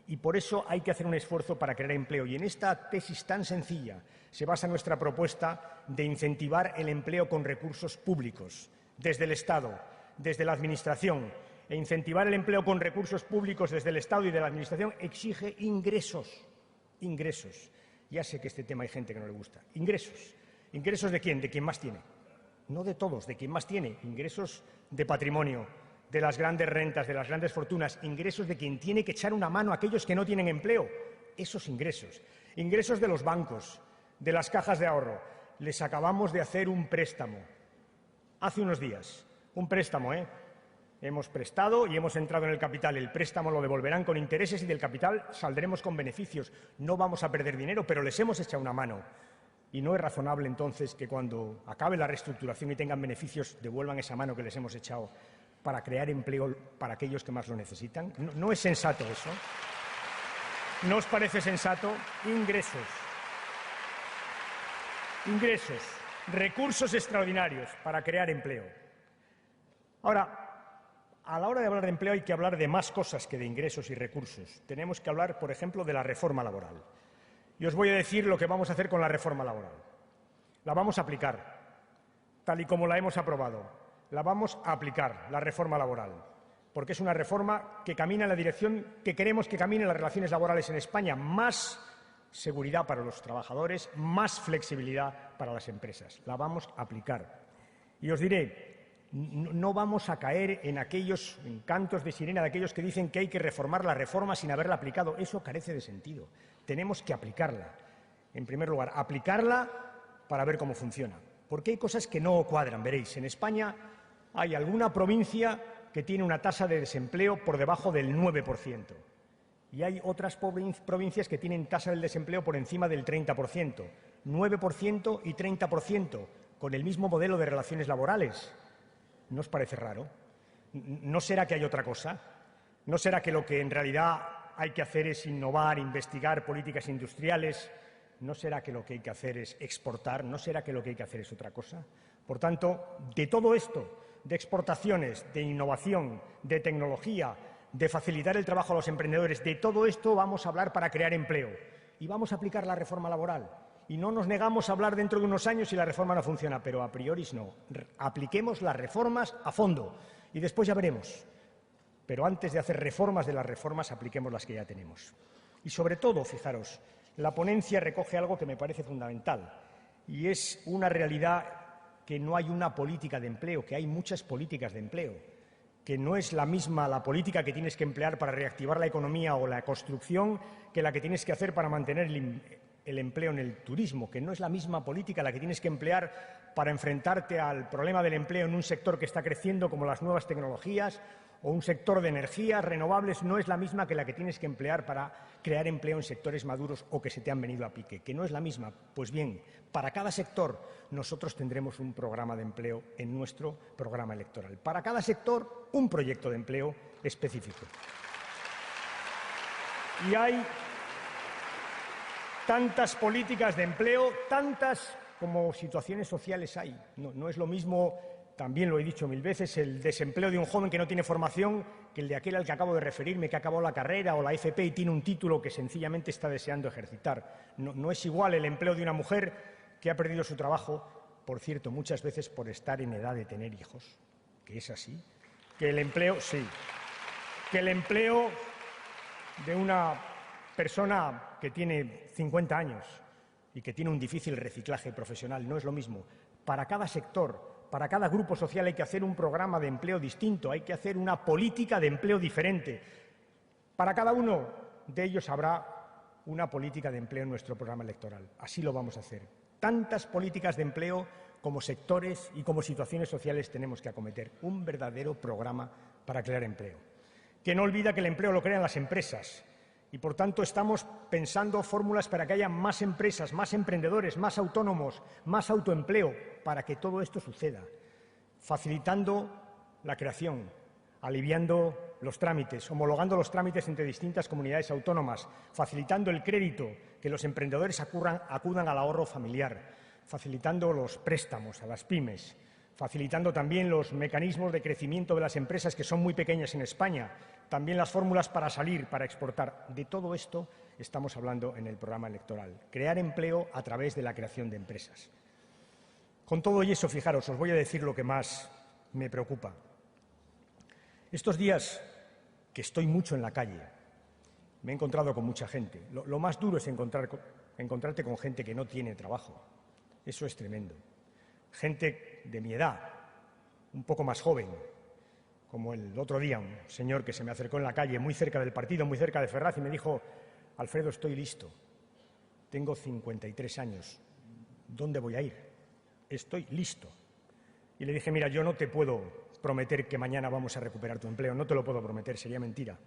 Y por eso hay que hacer un esfuerzo para crear empleo. Y en esta tesis tan sencilla se basa nuestra propuesta de incentivar el empleo con recursos públicos, desde el Estado, desde la Administración. E incentivar el empleo con recursos públicos desde el Estado y de la Administración exige ingresos. Ingresos. Ya sé que este tema hay gente que no le gusta. Ingresos. ¿Ingresos de quién? De quien más tiene. No de todos, de quien más tiene. Ingresos de patrimonio, de las grandes rentas, de las grandes fortunas. Ingresos de quien tiene que echar una mano a aquellos que no tienen empleo. Esos ingresos. Ingresos de los bancos, de las cajas de ahorro. Les acabamos de hacer un préstamo. Hace unos días. Un préstamo, Hemos prestado y hemos entrado en el capital. El préstamo lo devolverán con intereses y del capital saldremos con beneficios. No vamos a perder dinero, pero les hemos echado una mano. Y no es razonable, entonces, que cuando acabe la reestructuración y tengan beneficios, devuelvan esa mano que les hemos echado para crear empleo para aquellos que más lo necesitan. No es sensato eso. ¿No os parece sensato? Ingresos. Ingresos. Recursos extraordinarios para crear empleo. Ahora, a la hora de hablar de empleo hay que hablar de más cosas que de ingresos y recursos. Tenemos que hablar, por ejemplo, de la reforma laboral. Y os voy a decir lo que vamos a hacer con la reforma laboral. La vamos a aplicar, tal y como la hemos aprobado. La vamos a aplicar, la reforma laboral, porque es una reforma que camina en la dirección que queremos que caminen las relaciones laborales en España. Más seguridad para los trabajadores, más flexibilidad para las empresas. La vamos a aplicar. Y os diré, no vamos a caer en aquellos cantos de sirena de aquellos que dicen que hay que reformar la reforma sin haberla aplicado. Eso carece de sentido. Tenemos que aplicarla. En primer lugar, aplicarla para ver cómo funciona. Porque hay cosas que no cuadran, veréis. En España hay alguna provincia que tiene una tasa de desempleo por debajo del 9%. Y hay otras provincias que tienen tasa del desempleo por encima del 30%. 9% y 30%, con el mismo modelo de relaciones laborales. ¿No os parece raro? ¿No será que hay otra cosa? ¿No será que lo que en realidad hay que hacer es innovar, investigar políticas industriales? ¿No será que lo que hay que hacer es exportar? ¿No será que lo que hay que hacer es otra cosa? Por tanto, de todo esto, de exportaciones, de innovación, de tecnología, de facilitar el trabajo a los emprendedores, de todo esto vamos a hablar para crear empleo. Y vamos a aplicar la reforma laboral. Y no nos negamos a hablar dentro de unos años si la reforma no funciona, pero a priori no. Apliquemos las reformas a fondo y después ya veremos. Pero antes de hacer reformas de las reformas, apliquemos las que ya tenemos. Y sobre todo, fijaros, la ponencia recoge algo que me parece fundamental y es una realidad que no hay una política de empleo, que hay muchas políticas de empleo, que no es la misma la política que tienes que emplear para reactivar la economía o la construcción que la que tienes que hacer para mantener el empleo en el turismo, que no es la misma política la que tienes que emplear para enfrentarte al problema del empleo en un sector que está creciendo como las nuevas tecnologías o un sector de energías renovables, no es la misma que la que tienes que emplear para crear empleo en sectores maduros o que se te han venido a pique, que no es la misma. Pues bien, para cada sector nosotros tendremos un programa de empleo en nuestro programa electoral. Para cada sector, un proyecto de empleo específico. Y hay tantas políticas de empleo, tantas como situaciones sociales hay. No es lo mismo, también lo he dicho mil veces, el desempleo de un joven que no tiene formación que el de aquel al que acabo de referirme, que ha acabado la carrera o la FP y tiene un título que sencillamente está deseando ejercitar. No es igual el empleo de una mujer que ha perdido su trabajo, por cierto, muchas veces por estar en edad de tener hijos, que es así, que el empleo, sí, que el empleo de una persona que tiene 50 años y que tiene un difícil reciclaje profesional. No es lo mismo. Para cada sector, para cada grupo social hay que hacer un programa de empleo distinto, hay que hacer una política de empleo diferente. Para cada uno de ellos habrá una política de empleo en nuestro programa electoral. Así lo vamos a hacer. Tantas políticas de empleo como sectores y como situaciones sociales tenemos que acometer. Un verdadero programa para crear empleo, que no olvida que el empleo lo crean las empresas. Y, por tanto, estamos pensando fórmulas para que haya más empresas, más emprendedores, más autónomos, más autoempleo, para que todo esto suceda, facilitando la creación, aliviando los trámites, homologando los trámites entre distintas comunidades autónomas, facilitando el crédito, que los emprendedores acudan al ahorro familiar, facilitando los préstamos a las pymes, facilitando también los mecanismos de crecimiento de las empresas que son muy pequeñas en España, también las fórmulas para salir, para exportar. De todo esto estamos hablando en el programa electoral. Crear empleo a través de la creación de empresas. Con todo y eso, fijaros, os voy a decir lo que más me preocupa. Estos días que estoy mucho en la calle, me he encontrado con mucha gente. Lo más duro es encontrarte con gente que no tiene trabajo. Eso es tremendo. Gente de mi edad, un poco más joven, como el otro día, un señor que se me acercó en la calle, muy cerca del partido, muy cerca de Ferraz, y me dijo: Alfredo, estoy listo, tengo 53 años, ¿dónde voy a ir? Estoy listo. Y le dije: mira, yo no te puedo prometer que mañana vamos a recuperar tu empleo, no te lo puedo prometer, sería mentira.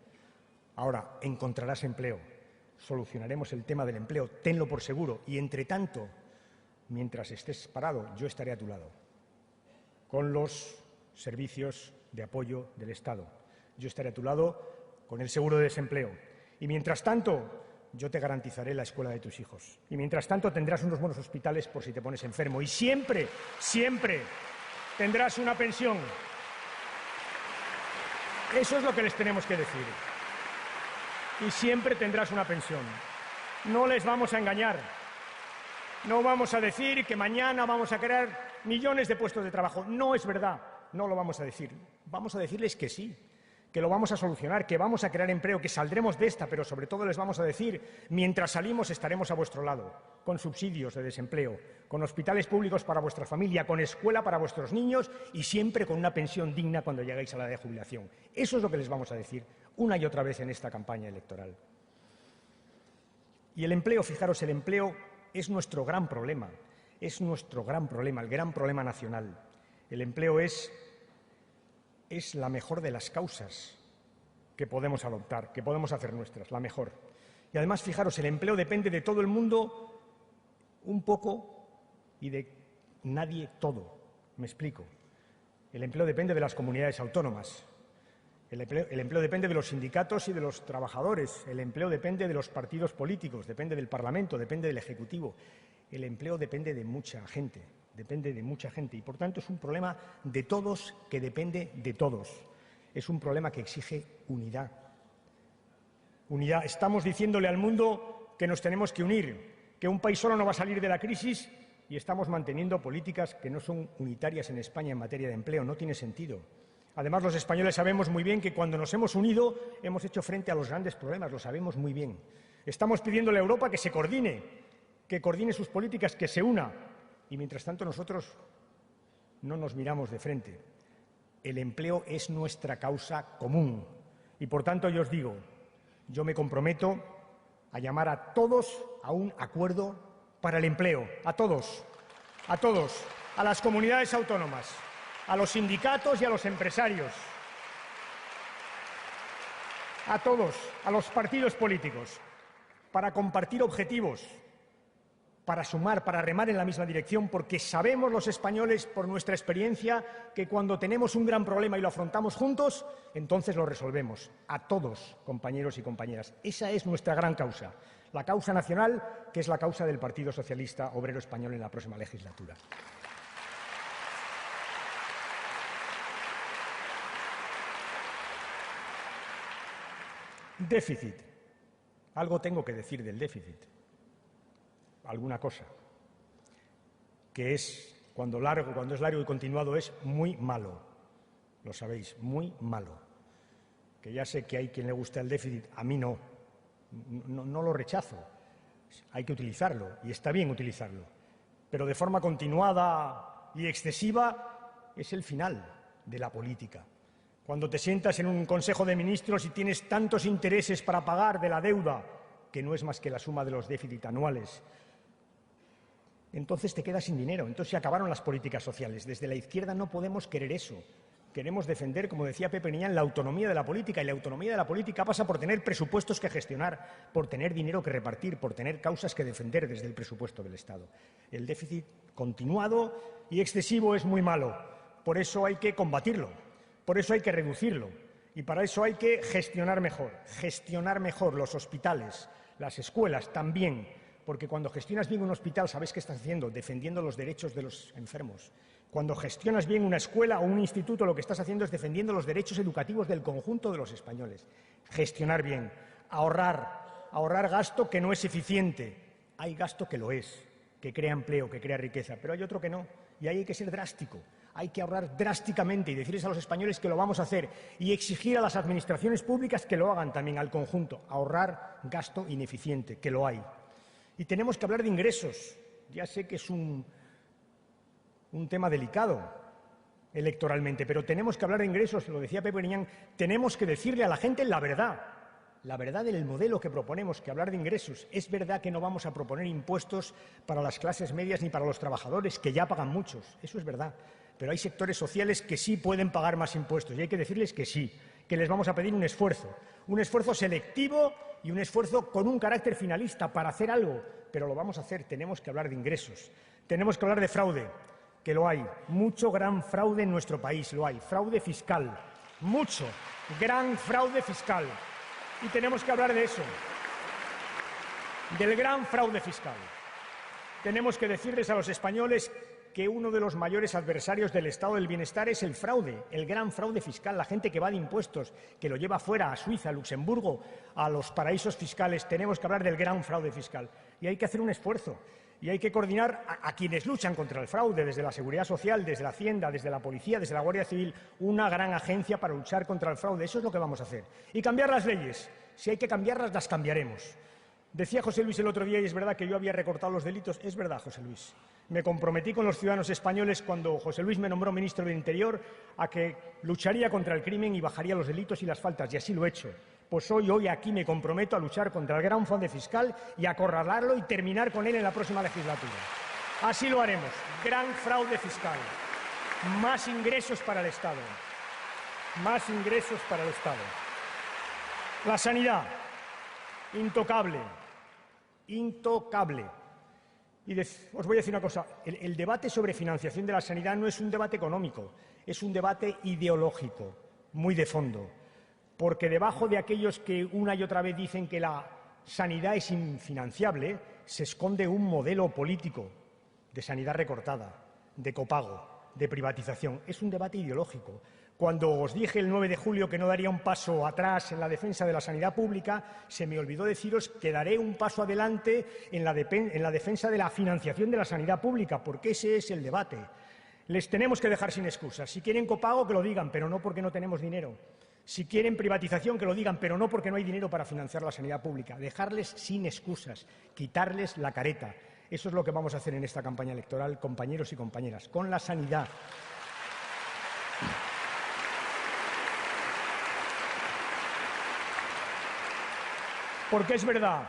Ahora, encontrarás empleo, solucionaremos el tema del empleo, tenlo por seguro, y entre tanto, mientras estés parado, yo estaré a tu lado, con los servicios de apoyo del Estado. Yo estaré a tu lado con el seguro de desempleo. Y mientras tanto, yo te garantizaré la escuela de tus hijos. Y mientras tanto, tendrás unos buenos hospitales por si te pones enfermo. Y siempre, siempre tendrás una pensión. Eso es lo que les tenemos que decir. Y siempre tendrás una pensión. No les vamos a engañar. No vamos a decir que mañana vamos a crear millones de puestos de trabajo. No es verdad. No lo vamos a decir. Vamos a decirles que sí, que lo vamos a solucionar, que vamos a crear empleo, que saldremos de esta, pero sobre todo les vamos a decir: mientras salimos estaremos a vuestro lado, con subsidios de desempleo, con hospitales públicos para vuestra familia, con escuela para vuestros niños y siempre con una pensión digna cuando lleguéis a la edad de jubilación. Eso es lo que les vamos a decir una y otra vez en esta campaña electoral. Y el empleo, fijaros, el empleo es nuestro gran problema, el gran problema nacional. El empleo es la mejor de las causas que podemos adoptar, que podemos hacer nuestras, la mejor. Y además, fijaros, el empleo depende de todo el mundo un poco y de nadie todo. Me explico. El empleo depende de las comunidades autónomas. El empleo depende de los sindicatos y de los trabajadores. El empleo depende de los partidos políticos, depende del Parlamento, depende del Ejecutivo. El empleo depende de mucha gente, y por tanto es un problema de todos que depende de todos. Es un problema que exige unidad. Unidad. Estamos diciéndole al mundo que nos tenemos que unir, que un país solo no va a salir de la crisis y estamos manteniendo políticas que no son unitarias en España en materia de empleo. No tiene sentido. Además, los españoles sabemos muy bien que cuando nos hemos unido hemos hecho frente a los grandes problemas, lo sabemos muy bien. Estamos pidiéndole a Europa que se coordine, sus políticas, que se una. Y mientras tanto nosotros no nos miramos de frente. El empleo es nuestra causa común. Y por tanto yo os digo, yo me comprometo a llamar a todos a un acuerdo para el empleo. A todos, a las comunidades autónomas, a los sindicatos y a los empresarios, a todos, a los partidos políticos, para compartir objetivos, para sumar, para remar en la misma dirección, porque sabemos los españoles, por nuestra experiencia, que cuando tenemos un gran problema y lo afrontamos juntos, entonces lo resolvemos. A todos, compañeros y compañeras. Esa es nuestra gran causa, la causa nacional, que es la causa del Partido Socialista Obrero Español en la próxima legislatura. Déficit. Algo tengo que decir del déficit. Alguna cosa. Que es, cuando es largo y continuado, es muy malo. Lo sabéis, muy malo. Que ya sé que hay quien le gusta el déficit, a mí no. No lo rechazo. Hay que utilizarlo, y está bien utilizarlo. Pero de forma continuada y excesiva es el final de la política. Cuando te sientas en un Consejo de Ministros y tienes tantos intereses para pagar de la deuda, que no es más que la suma de los déficits anuales, entonces te quedas sin dinero, entonces se acabaron las políticas sociales. Desde la izquierda no podemos querer eso. Queremos defender, como decía Pepe Niñán, la autonomía de la política, y la autonomía de la política pasa por tener presupuestos que gestionar, por tener dinero que repartir, por tener causas que defender desde el presupuesto del Estado. El déficit continuado y excesivo es muy malo, por eso hay que combatirlo. Por eso hay que reducirlo y para eso hay que gestionar mejor los hospitales, las escuelas también, porque cuando gestionas bien un hospital, ¿sabes qué estás haciendo? Defendiendo los derechos de los enfermos. Cuando gestionas bien una escuela o un instituto, lo que estás haciendo es defendiendo los derechos educativos del conjunto de los españoles. Gestionar bien, ahorrar gasto que no es eficiente. Hay gasto que lo es, que crea empleo, que crea riqueza, pero hay otro que no, y ahí hay que ser drástico. Hay que ahorrar drásticamente y decirles a los españoles que lo vamos a hacer y exigir a las administraciones públicas que lo hagan también al conjunto. Ahorrar gasto ineficiente, que lo hay. Y tenemos que hablar de ingresos. Ya sé que es un tema delicado electoralmente, pero tenemos que hablar de ingresos. Lo decía Pepe Niñán, tenemos que decirle a la gente la verdad del modelo que proponemos, que hablar de ingresos. Es verdad que no vamos a proponer impuestos para las clases medias ni para los trabajadores, que ya pagan muchos. Eso es verdad. Pero hay sectores sociales que sí pueden pagar más impuestos y hay que decirles que sí, que les vamos a pedir un esfuerzo selectivo y un esfuerzo con un carácter finalista para hacer algo, pero lo vamos a hacer. Tenemos que hablar de ingresos, tenemos que hablar de fraude, que lo hay, mucho gran fraude en nuestro país, lo hay, fraude fiscal, mucho, gran fraude fiscal, y tenemos que hablar de eso, del gran fraude fiscal. Tenemos que decirles a los españoles que uno de los mayores adversarios del estado del bienestar es el fraude, el gran fraude fiscal, la gente que va de impuestos, que lo lleva fuera, a Suiza, a Luxemburgo, a los paraísos fiscales. Tenemos que hablar del gran fraude fiscal y hay que hacer un esfuerzo y hay que coordinar a quienes luchan contra el fraude, desde la Seguridad Social, desde la Hacienda, desde la Policía, desde la Guardia Civil, una gran agencia para luchar contra el fraude. Eso es lo que vamos a hacer. Y cambiar las leyes. Si hay que cambiarlas, las cambiaremos. Decía José Luis el otro día, y es verdad que yo había recortado los delitos. Es verdad, José Luis. Me comprometí con los ciudadanos españoles cuando José Luis me nombró ministro del Interior a que lucharía contra el crimen y bajaría los delitos y las faltas, y así lo he hecho. Pues hoy aquí me comprometo a luchar contra el gran fraude fiscal y acorralarlo y terminar con él en la próxima legislatura. Así lo haremos. Gran fraude fiscal. Más ingresos para el Estado. Más ingresos para el Estado. La sanidad. Intocable. Intocable. Y os voy a decir una cosa. El debate sobre financiación de la sanidad no es un debate económico. Es un debate ideológico, muy de fondo. Porque debajo de aquellos que una y otra vez dicen que la sanidad es infinanciable, se esconde un modelo político de sanidad recortada, de copago, de privatización. Es un debate ideológico. Cuando os dije el 9 de julio que no daría un paso atrás en la defensa de la sanidad pública, se me olvidó deciros que daré un paso adelante en la defensa de la financiación de la sanidad pública, porque ese es el debate. Les tenemos que dejar sin excusas. Si quieren copago, que lo digan, pero no porque no tenemos dinero. Si quieren privatización, que lo digan, pero no porque no hay dinero para financiar la sanidad pública. Dejarles sin excusas, quitarles la careta. Eso es lo que vamos a hacer en esta campaña electoral, compañeros y compañeras, con la sanidad. Porque es verdad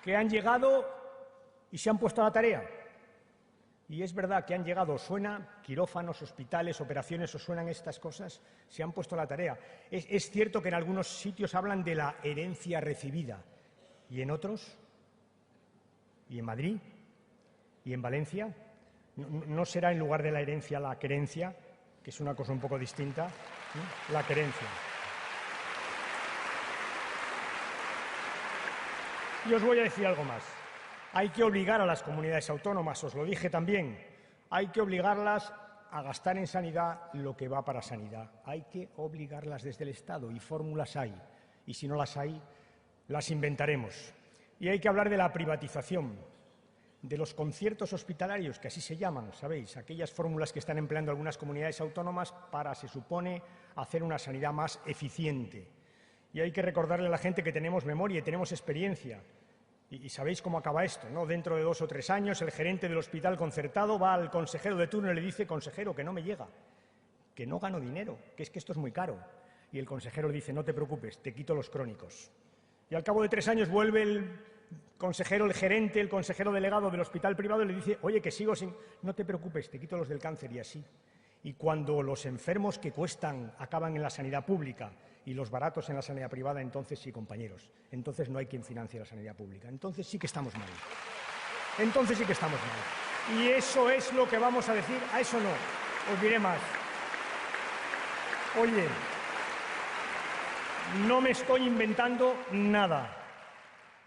que han llegado y se han puesto a la tarea. Y es verdad que han llegado, suena quirófanos, hospitales, operaciones, ¿os suenan estas cosas? Se han puesto a la tarea. Es cierto que en algunos sitios hablan de la herencia recibida. ¿Y en otros? ¿Y en Madrid? ¿Y en Valencia? ¿No será en lugar de la herencia la querencia, que es una cosa un poco distinta? ¿Sí? La querencia. Y os voy a decir algo más. Hay que obligar a las comunidades autónomas, os lo dije también, hay que obligarlas a gastar en sanidad lo que va para sanidad. Hay que obligarlas desde el Estado y fórmulas hay. Y si no las hay, las inventaremos. Y hay que hablar de la privatización, de los conciertos hospitalarios, que así se llaman, ¿sabéis? Aquellas fórmulas que están empleando algunas comunidades autónomas para, se supone, hacer una sanidad más eficiente. Y hay que recordarle a la gente que tenemos memoria y tenemos experiencia. Y sabéis cómo acaba esto, ¿no? Dentro de 2 o 3 años, el gerente del hospital concertado va al consejero de turno y le dice: consejero, que no me llega, que no gano dinero, que es que esto es muy caro. Y el consejero le dice: no te preocupes, te quito los crónicos. Y al cabo de 3 años vuelve el consejero, el gerente, el consejero delegado del hospital privado y le dice: oye, que sigo sin... no te preocupes, te quito los del cáncer, y así. Y cuando los enfermos que cuestan acaban en la sanidad pública y los baratos en la sanidad privada, entonces sí, compañeros, entonces no hay quien financie la sanidad pública. Entonces sí que estamos mal. Entonces sí que estamos mal. Y eso es lo que vamos a decir. A eso no. Os diré más. Oye, no me estoy inventando nada.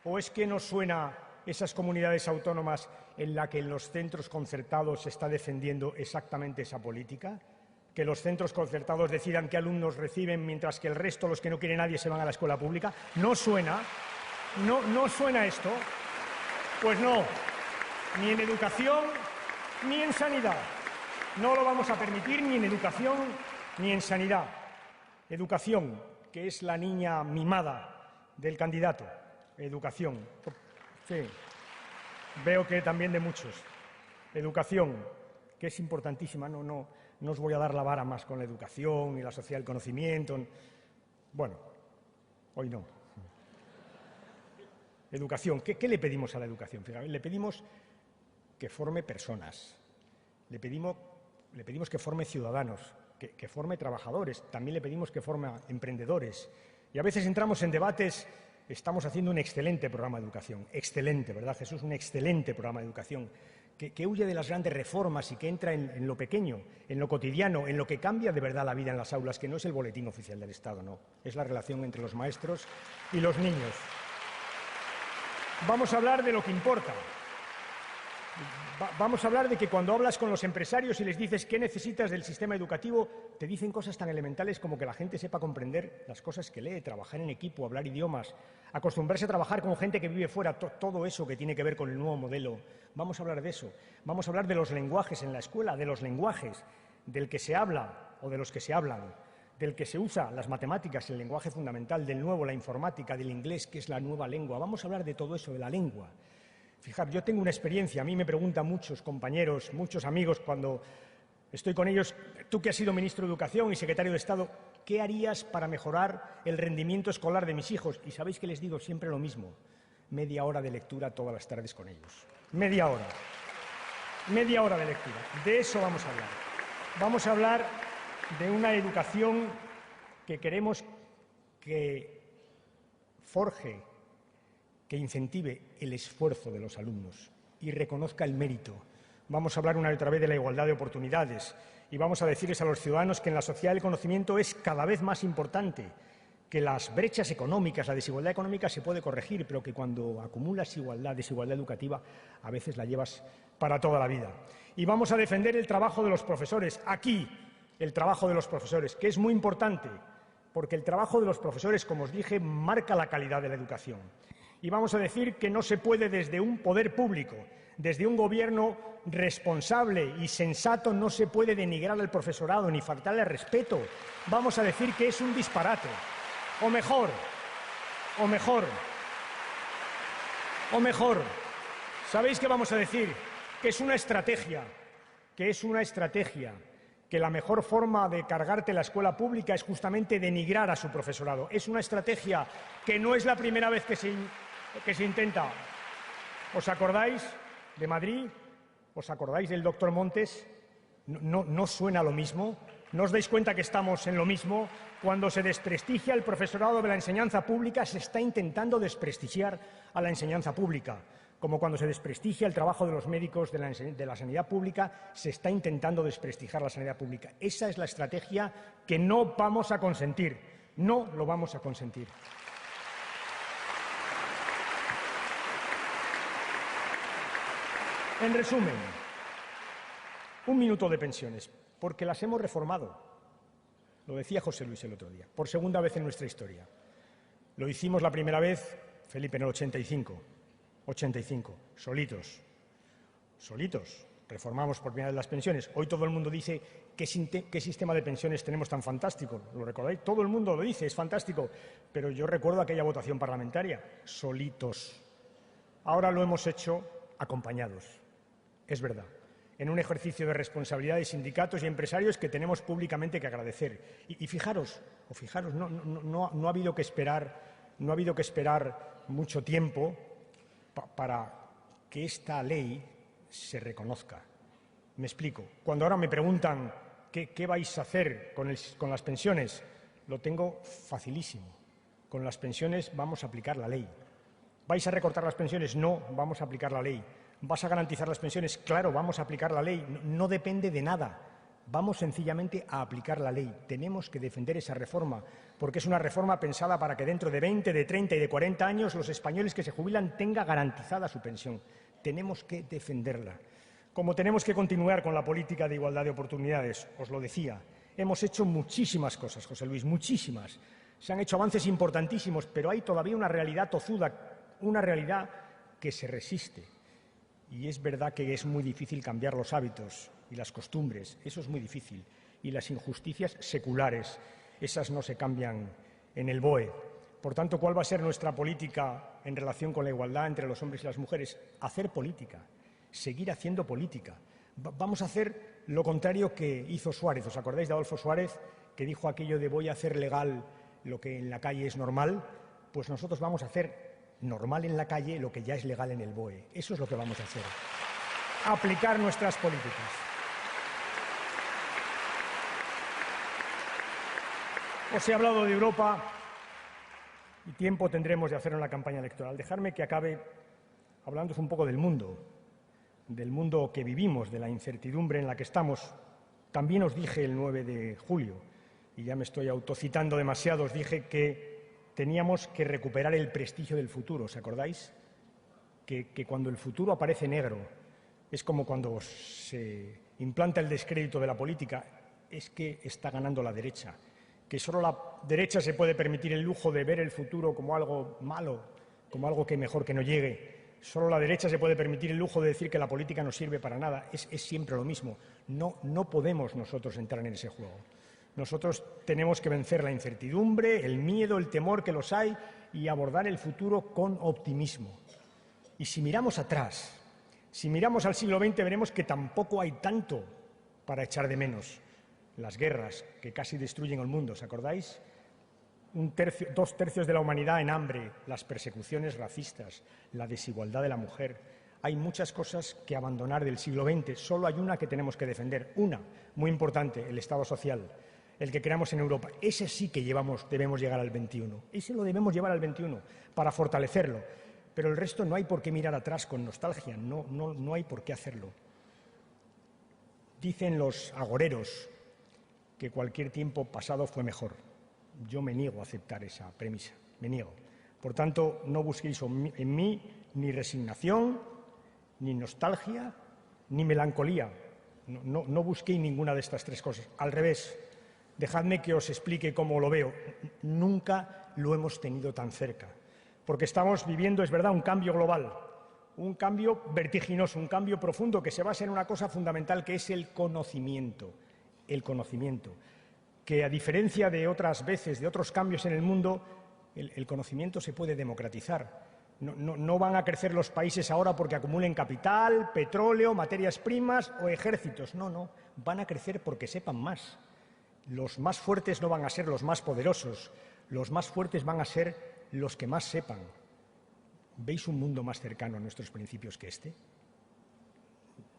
¿O es que nos suena esas comunidades autónomas en las que en los centros concertados se está defendiendo exactamente esa política? Que los centros concertados decidan qué alumnos reciben, mientras que el resto, los que no quiere nadie, se van a la escuela pública. ¿No suena? ¿No suena esto? Pues no, ni en educación ni en sanidad. No lo vamos a permitir ni en educación ni en sanidad. Educación, que es la niña mimada del candidato. Educación. Sí, veo que también de muchos. Educación, que es importantísima. No os voy a dar la vara más con la educación y la sociedad del conocimiento. Bueno, hoy no. Educación. ¿Qué le pedimos a la educación? Fíjate, le pedimos que forme personas. Le pedimos que forme ciudadanos, que forme trabajadores. También le pedimos que forme emprendedores. Y a veces entramos en debates. Estamos haciendo un excelente programa de educación. Excelente, ¿verdad, Jesús? Un excelente programa de educación. Que huye de las grandes reformas y que entra en lo pequeño, en lo cotidiano, en lo que cambia de verdad la vida en las aulas, que no es el boletín oficial del Estado, no. Es la relación entre los maestros y los niños. Vamos a hablar de lo que importa. Vamos a hablar de que cuando hablas con los empresarios y les dices qué necesitas del sistema educativo, te dicen cosas tan elementales como que la gente sepa comprender las cosas que lee, trabajar en equipo, hablar idiomas, acostumbrarse a trabajar con gente que vive fuera, todo eso que tiene que ver con el nuevo modelo. Vamos a hablar de eso. Vamos a hablar de los lenguajes en la escuela, de los lenguajes, del que se habla o de los que se hablan, del que se usa, las matemáticas, el lenguaje fundamental, del nuevo, la informática, del inglés, que es la nueva lengua. Vamos a hablar de todo eso, de la lengua. Fijaos, yo tengo una experiencia, a mí me preguntan muchos compañeros, muchos amigos, cuando Estoy con ellos. Tú, que has sido ministro de Educación y secretario de Estado, ¿qué harías para mejorar el rendimiento escolar de mis hijos? Y sabéis que les digo siempre lo mismo: media hora de lectura todas las tardes con ellos. Media hora. Media hora de lectura. De eso vamos a hablar. Vamos a hablar de una educación que queremos que forje, que incentive el esfuerzo de los alumnos y reconozca el mérito. Vamos a hablar una y otra vez de la igualdad de oportunidades y vamos a decirles a los ciudadanos que en la sociedad del conocimiento es cada vez más importante, que las brechas económicas, la desigualdad económica se puede corregir, pero que cuando acumulas desigualdad educativa, a veces la llevas para toda la vida. Y vamos a defender el trabajo de los profesores, aquí el trabajo de los profesores, que es muy importante, porque el trabajo de los profesores, como os dije, marca la calidad de la educación. Y vamos a decir que no se puede desde un poder público, desde un gobierno responsable y sensato, no se puede denigrar al profesorado ni faltarle al respeto. Vamos a decir que es un disparate. O mejor, ¿sabéis qué vamos a decir? Que es una estrategia, que la mejor forma de cargarte la escuela pública es justamente denigrar a su profesorado. Es una estrategia que no es la primera vez que se intenta. ¿Os acordáis de Madrid? ¿Os acordáis del doctor Montes? ¿No suena lo mismo? ¿No os dais cuenta que estamos en lo mismo? Cuando se desprestigia el profesorado de la enseñanza pública, se está intentando desprestigiar a la enseñanza pública. Como cuando se desprestigia el trabajo de los médicos de la sanidad pública, se está intentando desprestigiar la sanidad pública. Esa es la estrategia que no vamos a consentir. No lo vamos a consentir. En resumen, 1 minuto de pensiones, porque las hemos reformado. Lo decía José Luis el otro día, por segunda vez en nuestra historia. Lo hicimos la primera vez, Felipe, en el 85, solitos. Reformamos por primera vez las pensiones. Hoy todo el mundo dice qué sistema de pensiones tenemos tan fantástico. ¿Lo recordáis? Todo el mundo lo dice, es fantástico. Pero yo recuerdo aquella votación parlamentaria, solitos. Ahora lo hemos hecho acompañados. Es verdad. En un ejercicio de responsabilidad de sindicatos y empresarios que tenemos públicamente que agradecer. Y fijaros, no ha habido que esperar mucho tiempo para que esta ley se reconozca. Me explico. Cuando ahora me preguntan qué vais a hacer con las pensiones, lo tengo facilísimo. Con las pensiones vamos a aplicar la ley. ¿Vais a recortar las pensiones? No, vamos a aplicar la ley. ¿Vas a garantizar las pensiones? Claro, vamos a aplicar la ley. No depende de nada. Vamos sencillamente a aplicar la ley. Tenemos que defender esa reforma, porque es una reforma pensada para que dentro de 20, de 30 y de 40 años los españoles que se jubilan tengan garantizada su pensión. Tenemos que defenderla. Como tenemos que continuar con la política de igualdad de oportunidades, os lo decía, hemos hecho muchísimas cosas, José Luis, muchísimas. Se han hecho avances importantísimos, pero hay todavía una realidad tozuda, una realidad que se resiste. Y es verdad que es muy difícil cambiar los hábitos y las costumbres, eso es muy difícil. Y las injusticias seculares, esas no se cambian en el BOE. Por tanto, ¿cuál va a ser nuestra política en relación con la igualdad entre los hombres y las mujeres? Hacer política, seguir haciendo política. Vamos a hacer lo contrario que hizo Suárez. ¿Os acordáis de Adolfo Suárez, que dijo aquello de voy a hacer legal lo que en la calle es normal? Pues nosotros vamos a hacer normal en la calle lo que ya es legal en el BOE. Eso es lo que vamos a hacer. Aplicar nuestras políticas. Os he hablado de Europa y tiempo tendremos de hacerlo en la campaña electoral. Dejadme que acabe hablándoos un poco del mundo que vivimos, de la incertidumbre en la que estamos. También os dije el 9 de julio, y ya me estoy autocitando demasiado, os dije que teníamos que recuperar el prestigio del futuro. ¿Os acordáis? Que cuando el futuro aparece negro, es como cuando se implanta el descrédito de la política, es que está ganando la derecha. Que solo la derecha se puede permitir el lujo de ver el futuro como algo malo, como algo que mejor que no llegue. Solo la derecha se puede permitir el lujo de decir que la política no sirve para nada. Es siempre lo mismo. No podemos nosotros entrar en ese juego. Nosotros tenemos que vencer la incertidumbre, el miedo, el temor que los hay y abordar el futuro con optimismo. Y si miramos atrás, si miramos al siglo XX, veremos que tampoco hay tanto para echar de menos las guerras que casi destruyen el mundo, ¿os acordáis? 2/3 de la humanidad en hambre, las persecuciones racistas, la desigualdad de la mujer. Hay muchas cosas que abandonar del siglo XX. Solo hay una que tenemos que defender, una muy importante, el Estado social, el que creamos en Europa. Ese sí que debemos llegar al XXI. Ese lo debemos llevar al XXI para fortalecerlo. Pero el resto no hay por qué mirar atrás con nostalgia, no hay por qué hacerlo. Dicen los agoreros que cualquier tiempo pasado fue mejor. Yo me niego a aceptar esa premisa, me niego. Por tanto, no busquéis en mí ni resignación, ni nostalgia, ni melancolía. No busquéis ninguna de estas tres cosas. Al revés, dejadme que os explique cómo lo veo. Nunca lo hemos tenido tan cerca. Porque estamos viviendo, es verdad, un cambio global, un cambio vertiginoso, un cambio profundo que se basa en una cosa fundamental que es el conocimiento. El conocimiento. Que a diferencia de otras veces, de otros cambios en el mundo, el conocimiento se puede democratizar. No van a crecer los países ahora porque acumulen capital, petróleo, materias primas o ejércitos. No, van a crecer porque sepan más. Los más fuertes no van a ser los más poderosos, los más fuertes van a ser los que más sepan. ¿Veis un mundo más cercano a nuestros principios que este?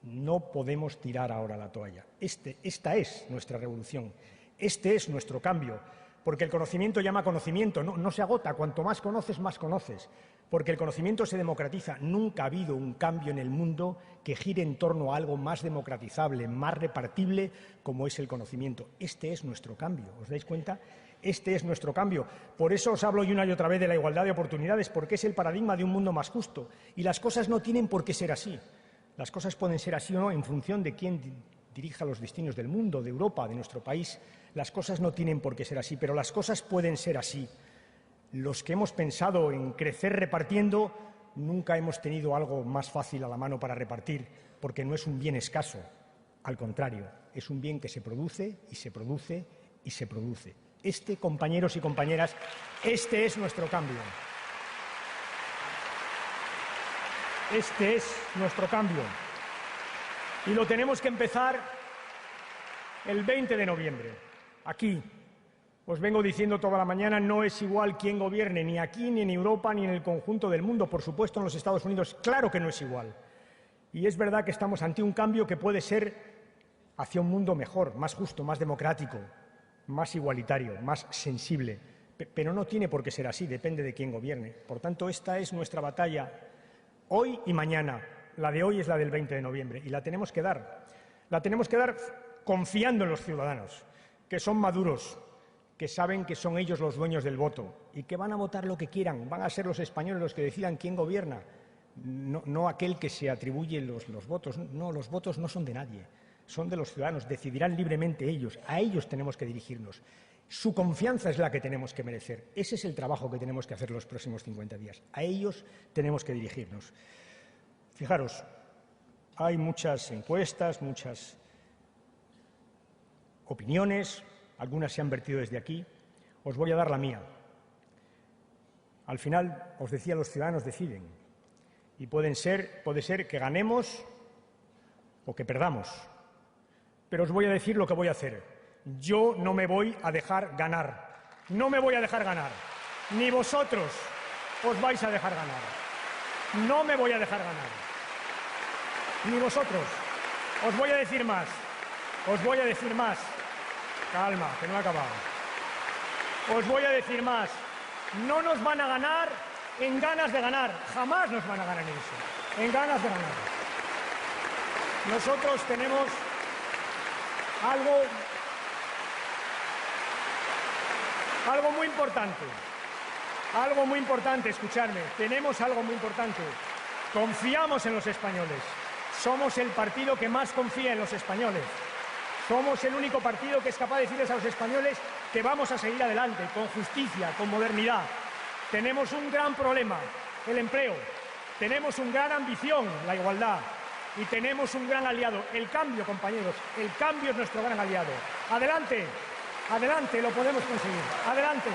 No podemos tirar ahora la toalla. Esta es nuestra revolución. Este es nuestro cambio, porque el conocimiento llama conocimiento, no se agota, cuanto más conoces, porque el conocimiento se democratiza. Nunca ha habido un cambio en el mundo que gire en torno a algo más democratizable, más repartible, como es el conocimiento. Este es nuestro cambio, ¿os dais cuenta? Este es nuestro cambio. Por eso os hablo una y otra vez de la igualdad de oportunidades, porque es el paradigma de un mundo más justo. Y las cosas no tienen por qué ser así. Las cosas pueden ser así o no en función de quién dirija los destinos del mundo, de Europa, de nuestro país. Las cosas no tienen por qué ser así, pero las cosas pueden ser así. Los que hemos pensado en crecer repartiendo, nunca hemos tenido algo más fácil a la mano para repartir, porque no es un bien escaso. Al contrario, es un bien que se produce y se produce y se produce. Este, compañeros y compañeras, este es nuestro cambio. Este es nuestro cambio. Y lo tenemos que empezar el 20 de noviembre. Aquí, os vengo diciendo toda la mañana, no es igual quién gobierne, ni aquí, ni en Europa, ni en el conjunto del mundo. Por supuesto, en los Estados Unidos, claro que no es igual. Y es verdad que estamos ante un cambio que puede ser hacia un mundo mejor, más justo, más democrático, más igualitario, más sensible. Pero no tiene por qué ser así, depende de quién gobierne. Por tanto, esta es nuestra batalla hoy y mañana. La de hoy es la del 20 de noviembre y la tenemos que dar. La tenemos que dar confiando en los ciudadanos, que son maduros, que saben que son ellos los dueños del voto y que van a votar lo que quieran. Van a ser los españoles los que decidan quién gobierna, no aquel que se atribuye los votos. No, los votos no son de nadie, son de los ciudadanos. Decidirán libremente ellos. A ellos tenemos que dirigirnos. Su confianza es la que tenemos que merecer. Ese es el trabajo que tenemos que hacer los próximos 50 días. A ellos tenemos que dirigirnos. Fijaros, hay muchas encuestas, muchas opiniones, algunas se han vertido desde aquí. Os voy a dar la mía. Al final, os decía, los ciudadanos deciden. Y puede ser que ganemos o que perdamos. Pero os voy a decir lo que voy a hacer. Yo no me voy a dejar ganar. No me voy a dejar ganar. Ni vosotros os vais a dejar ganar. No me voy a dejar ganar. Ni vosotros. Os voy a decir más. Os voy a decir más. Calma, que no he acabado. Os voy a decir más. No nos van a ganar en ganas de ganar. Jamás nos van a ganar en eso. En ganas de ganar. Nosotros tenemos algo muy importante. Algo muy importante, escuchadme. Tenemos algo muy importante. Confiamos en los españoles. Somos el partido que más confía en los españoles. Somos el único partido que es capaz de decirles a los españoles que vamos a seguir adelante, con justicia, con modernidad. Tenemos un gran problema, el empleo. Tenemos una gran ambición, la igualdad. Y tenemos un gran aliado, el cambio, compañeros. El cambio es nuestro gran aliado. Adelante, adelante, lo podemos conseguir. Adelante.